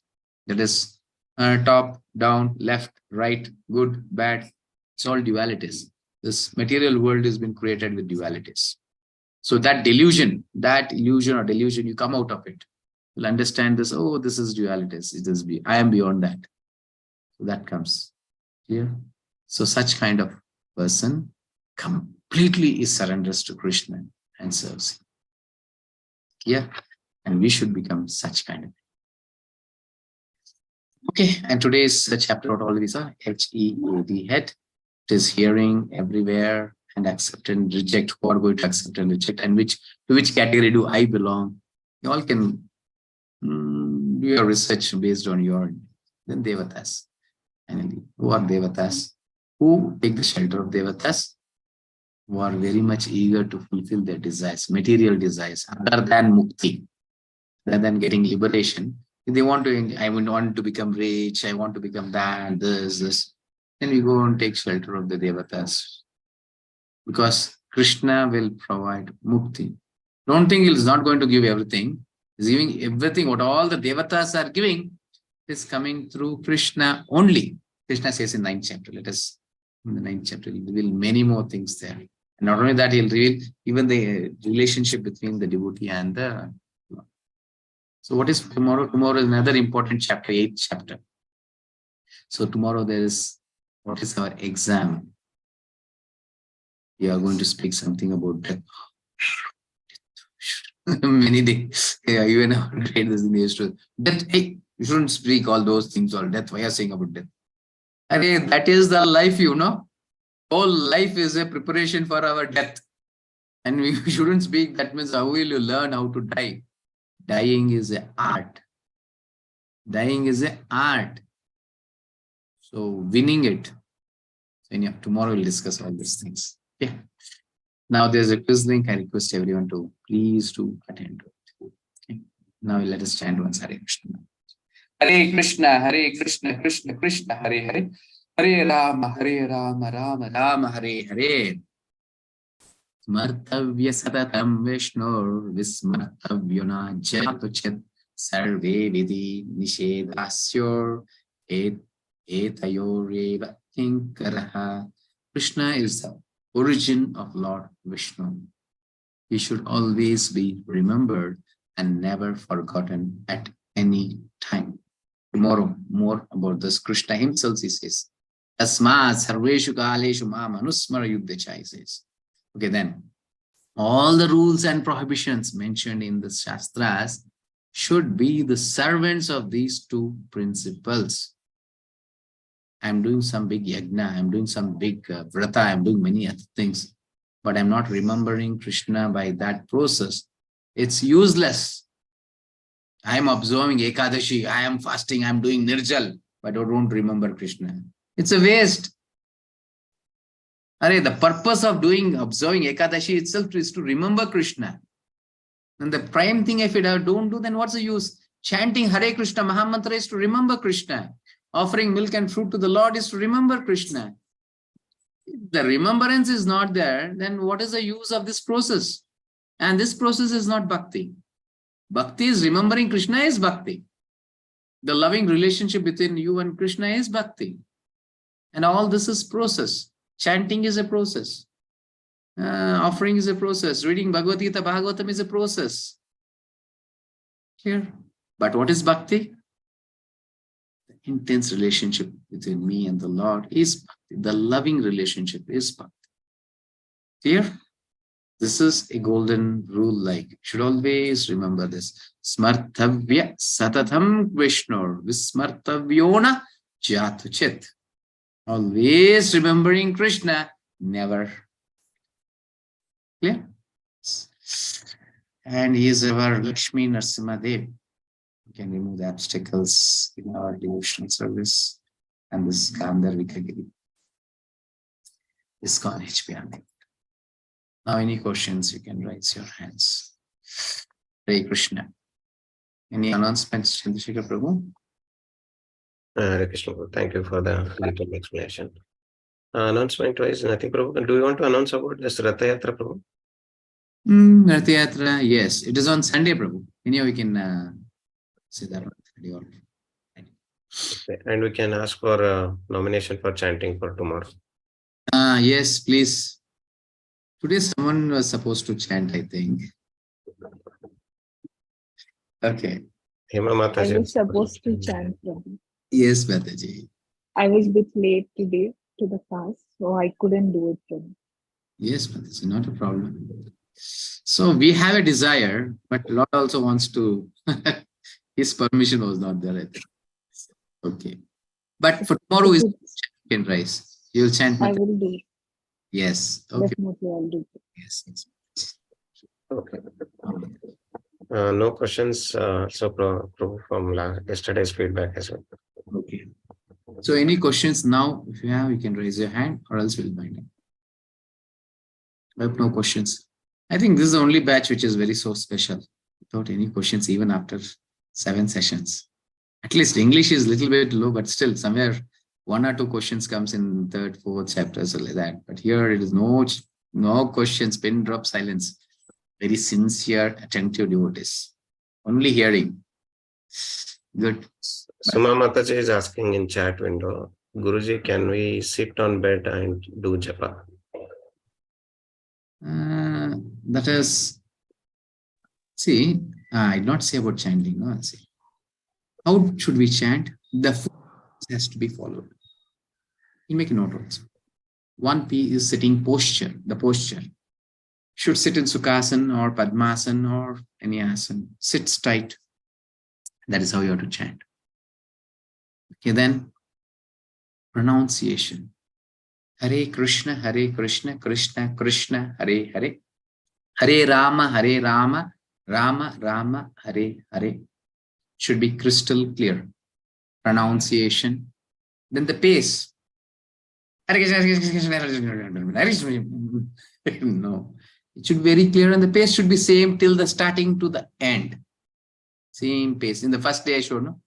Speaker 4: That is top, down, left, right, good, bad. It's all dualities. This material world has been created with dualities. So that illusion, you come out of it. You'll understand this. Oh, this is dualities. I am beyond that. So that comes here. So such kind of person completely is surrenders to Krishna and serves him. Yeah. And we should become such kind of. Okay. And today's chapter what all these are HEAD, head. It is hearing everywhere and accept and reject. Who are going to accept and reject, and to which category do I belong? You all can do your research based on your then Devatas. And who are Devatas? Who take the shelter of Devatas? Who are very much eager to fulfill their desires, material desires, other than mukti, rather than getting liberation. If they want to, I want to become rich, I want to become that, this. Then we go and take shelter of the Devatas. Because Krishna will provide mukti. Don't think he is not going to give everything. He's giving everything. What all the Devatas are giving is coming through Krishna only. Krishna says in 9th chapter. Let us, in the 9th chapter, he'll reveal many more things there. And not only that, he'll reveal even the relationship between the devotee and the Lord. So what is tomorrow? Tomorrow is another important chapter, 8th chapter. So tomorrow what is our exam? We are going to speak something about death. Many days, even our traders in the history. Death, hey, you shouldn't speak all those things or death. Why are you saying about death? And that is the life, Whole life is a preparation for our death. And we shouldn't speak. That means how will you learn how to die? Dying is an art. Dying is an art. So winning it. So yeah, tomorrow we'll discuss all these things. Yeah. Now there's a quiz link. I request everyone to please to attend to it. Okay. Now let us chant once Hare Krishna. Hare Krishna, Hare Krishna, Krishna Krishna, Hare Hare. Hare Rama, Rama Rama, Hare Hare. Smartavya satatam Vishnur Vismartavyona Jatuchet Sarve Vidhi Nishedasyor Etayoreva Kinkaraha. Krishna is the origin of Lord Vishnu. He should always be remembered and never forgotten at any time. Tomorrow, more about this. Krishna himself, he says, Tasmat sarveshu kaleshu ma manusmara yuddhacha, he says. Okay, then, all the rules and prohibitions mentioned in the Shastras should be the servants of these two principles. I'm doing some big yajna, I'm doing some big vrata, I'm doing many other things, but I'm not remembering Krishna by that process. It's useless. I'm observing Ekadashi, I am fasting, I'm doing Nirjal, but I don't remember Krishna. It's a waste. The purpose of observing Ekadashi itself is to remember Krishna. And the prime thing, if I don't do, then what's the use? Chanting Hare Krishna Mahamantra is to remember Krishna. Offering milk and fruit to the Lord is to remember Krishna. If the remembrance is not there, then what is the use of this process? And this process is not bhakti. Bhakti is remembering Krishna is bhakti. The loving relationship between you and Krishna is bhakti. And all this is process. Chanting is a process. Offering is a process. Reading Bhagavad-Gita, Bhagavatam is a process. Here. But what is bhakti? The intense relationship between me and the Lord is bhakti. The loving relationship is bhakti. Here. This is a golden rule, like, should always remember this. Smartavya satatham Vishnur vismartavyona jatuchit. Always remembering Krishna, never. Clear? And he is our Lakshmi Narasimhadev. We can remove the obstacles in our devotional service and this Gandharvika Giri. ISKCON HPR. Now, any questions, you can raise your hands. Hare Krishna. Any announcements, Chandrasekhar Prabhu?
Speaker 3: Hare Krishna. Thank you for the detailed explanation. Announcement wise, nothing, Prabhu. Do you want to announce about this Ratha Yatra, Prabhu?
Speaker 4: Ratha Yatra, yes. It is on Sunday, Prabhu. Anyhow, we can say that on Sunday already.
Speaker 3: Okay. And we can ask for a nomination for chanting for tomorrow.
Speaker 4: Yes, please. Today someone was supposed to chant, I think. Okay.
Speaker 3: Hema
Speaker 1: I
Speaker 3: Mataji
Speaker 1: was supposed to chant, Prabhu.
Speaker 4: Yes, Mataji.
Speaker 1: I was a bit late today to the fast, so I couldn't do it, Prabhu.
Speaker 4: Yes, Mataji, not a problem. So we have a desire, but Lord also wants to, his permission was not there, I think. Okay. But for tomorrow, you can rise. You will chant.
Speaker 1: I will do it.
Speaker 4: Yes. Okay.
Speaker 1: Definitely, I'll do it.
Speaker 4: Yes.
Speaker 3: Okay. No questions. Prabhu, from yesterday's feedback as well.
Speaker 4: Okay. So any questions now? If you have, you can raise your hand, or else we'll bind it. I have no questions. I think this is the only batch which is very so special, without any questions, even after 7 sessions. At least English is a little bit low, but still somewhere 1 or 2 questions comes in 3rd, 4th chapters or like that. But here it is no questions, pin drop silence. Very sincere, attentive devotees. Only hearing. Good.
Speaker 3: Suma Mataji is asking in chat window, Guruji, can we sit on bed and do japa?
Speaker 4: That is, see, I did not say about chanting. No, see. How should we chant? The foot has to be followed. You make a note also. 1P is sitting posture, the posture. Should sit in Sukhasana or Padmasana or any asana. Sits tight. That is how you have to chant. Okay, then pronunciation. Hare Krishna, Krishna Krishna, Hare Hare. Hare Rama, Rama Rama, Hare Hare. Should be crystal clear. Pronunciation. Then the pace. No. It should be very clear, and the pace should be same till the starting to the end. Same pace. In the first day I showed, no?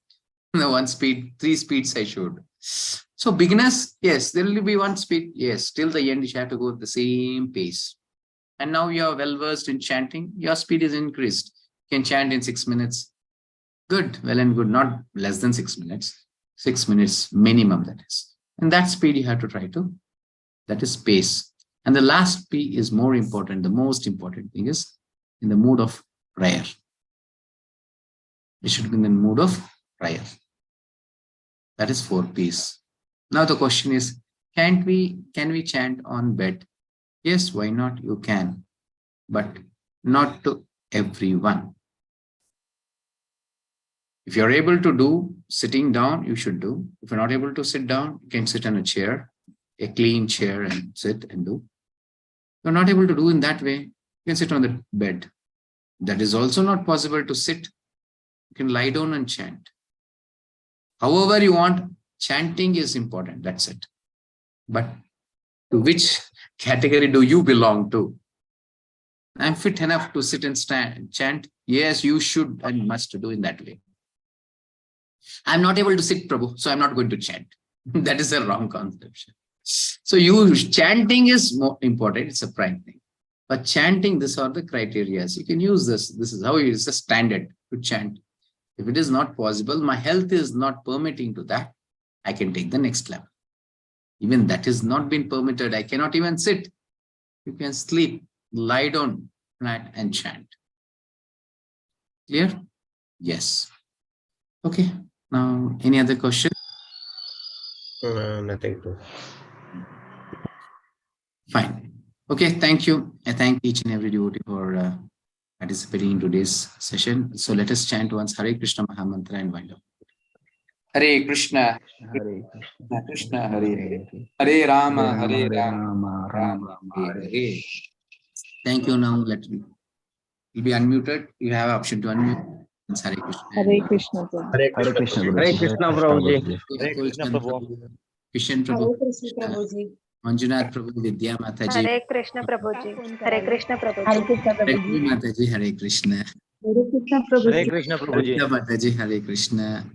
Speaker 4: The 1 speed, 3 speeds I showed. So beginners, yes, there will be 1 speed. Yes, till the end you have to go at the same pace. And now you are well versed in chanting. Your speed is increased. You can chant in 6 minutes. Good, well and good. Not less than 6 minutes. 6 minutes minimum, that is. And that speed you have to try to, that is pace. And the last P is more important. The most important thing is in the mood of prayer. We should be in the mood of prayer. That is 4 P's. Now the question is, can we chant on bed? Yes, why not? You can, but not to everyone. If you're able to do sitting down, you should do. If you're not able to sit down, you can sit on a chair, a clean chair, and sit and do. If you're not able to do in that way, you can sit on the bed. That is also not possible to sit. You can lie down and chant. However you want, chanting is important. That's it. But to which category do you belong to? I'm fit enough to sit and chant. Yes, you should and must do in that way. I'm not able to sit, Prabhu, so I'm not going to chant. That is a wrong conception. So chanting is more important. It's a prime thing. But chanting, these are the criteria. You can use this. This is how it is a standard to chant. If it is not possible, my health is not permitting to that, I can take the next level. Even that is not been permitted. I cannot even sit. You can sleep, lie down flat and chant. Clear? Yes. Okay. Now, any other question?
Speaker 3: Nothing to.
Speaker 4: Fine. Okay, thank you. I thank each and every devotee for participating in today's session. So let us chant once Hare Krishna Mahamantra and wind up. Hare Krishna,
Speaker 2: Hare
Speaker 4: Krishna Hare Hare Rama, Hare Rama, Rama Hare Hare. Thank you. Now let me. You'll be unmuted. You have option to unmute. Hare Krishna.
Speaker 1: Hare Krishna. Prabhu.
Speaker 5: Hare Krishna, Hare Krishna, Prabhuji. Hare Krishna, Prabhu.
Speaker 4: Kishan Prabhu, Manjunath Prabhu, Vidya Mataji.
Speaker 6: Hare Krishna Prabhuji. Hare Krishna Prabhuji.
Speaker 1: Hare Krishna.
Speaker 4: Lakshmi Mataji, Hare Krishna.
Speaker 1: Hare Krishna.
Speaker 5: Hare Krishna, Prabhuji.
Speaker 4: Vidya Mataji, Hare Krishna.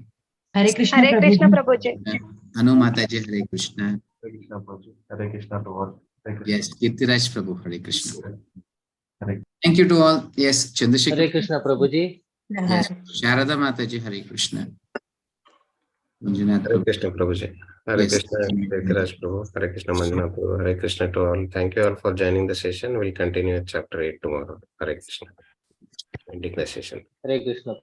Speaker 1: Hare Krishna.
Speaker 6: Hare Krishna Prabhuji.
Speaker 4: Anu Mataji, Hare Krishna.
Speaker 3: Hare Krishna, Prabhu.
Speaker 4: Yes, Kirtiraj Prabhu, Hare Krishna. Thank you to all. Yes, Chandrasekhar.
Speaker 5: Hare Krishna, Prabhuji.
Speaker 4: Yes, Sharada Mataji, Hare Krishna. Manjunath
Speaker 3: Hare
Speaker 4: Prabhu.
Speaker 3: Krishna, Prabhuji. Hare
Speaker 4: Yes.
Speaker 3: Krishna, Kirtiraj Prabhu. Hare Krishna, Manjunath Prabhu. Hare Krishna to all. Thank you all for joining the session. We'll continue with chapter 8 tomorrow. Hare Krishna. Ending the session.
Speaker 5: Hare Krishna.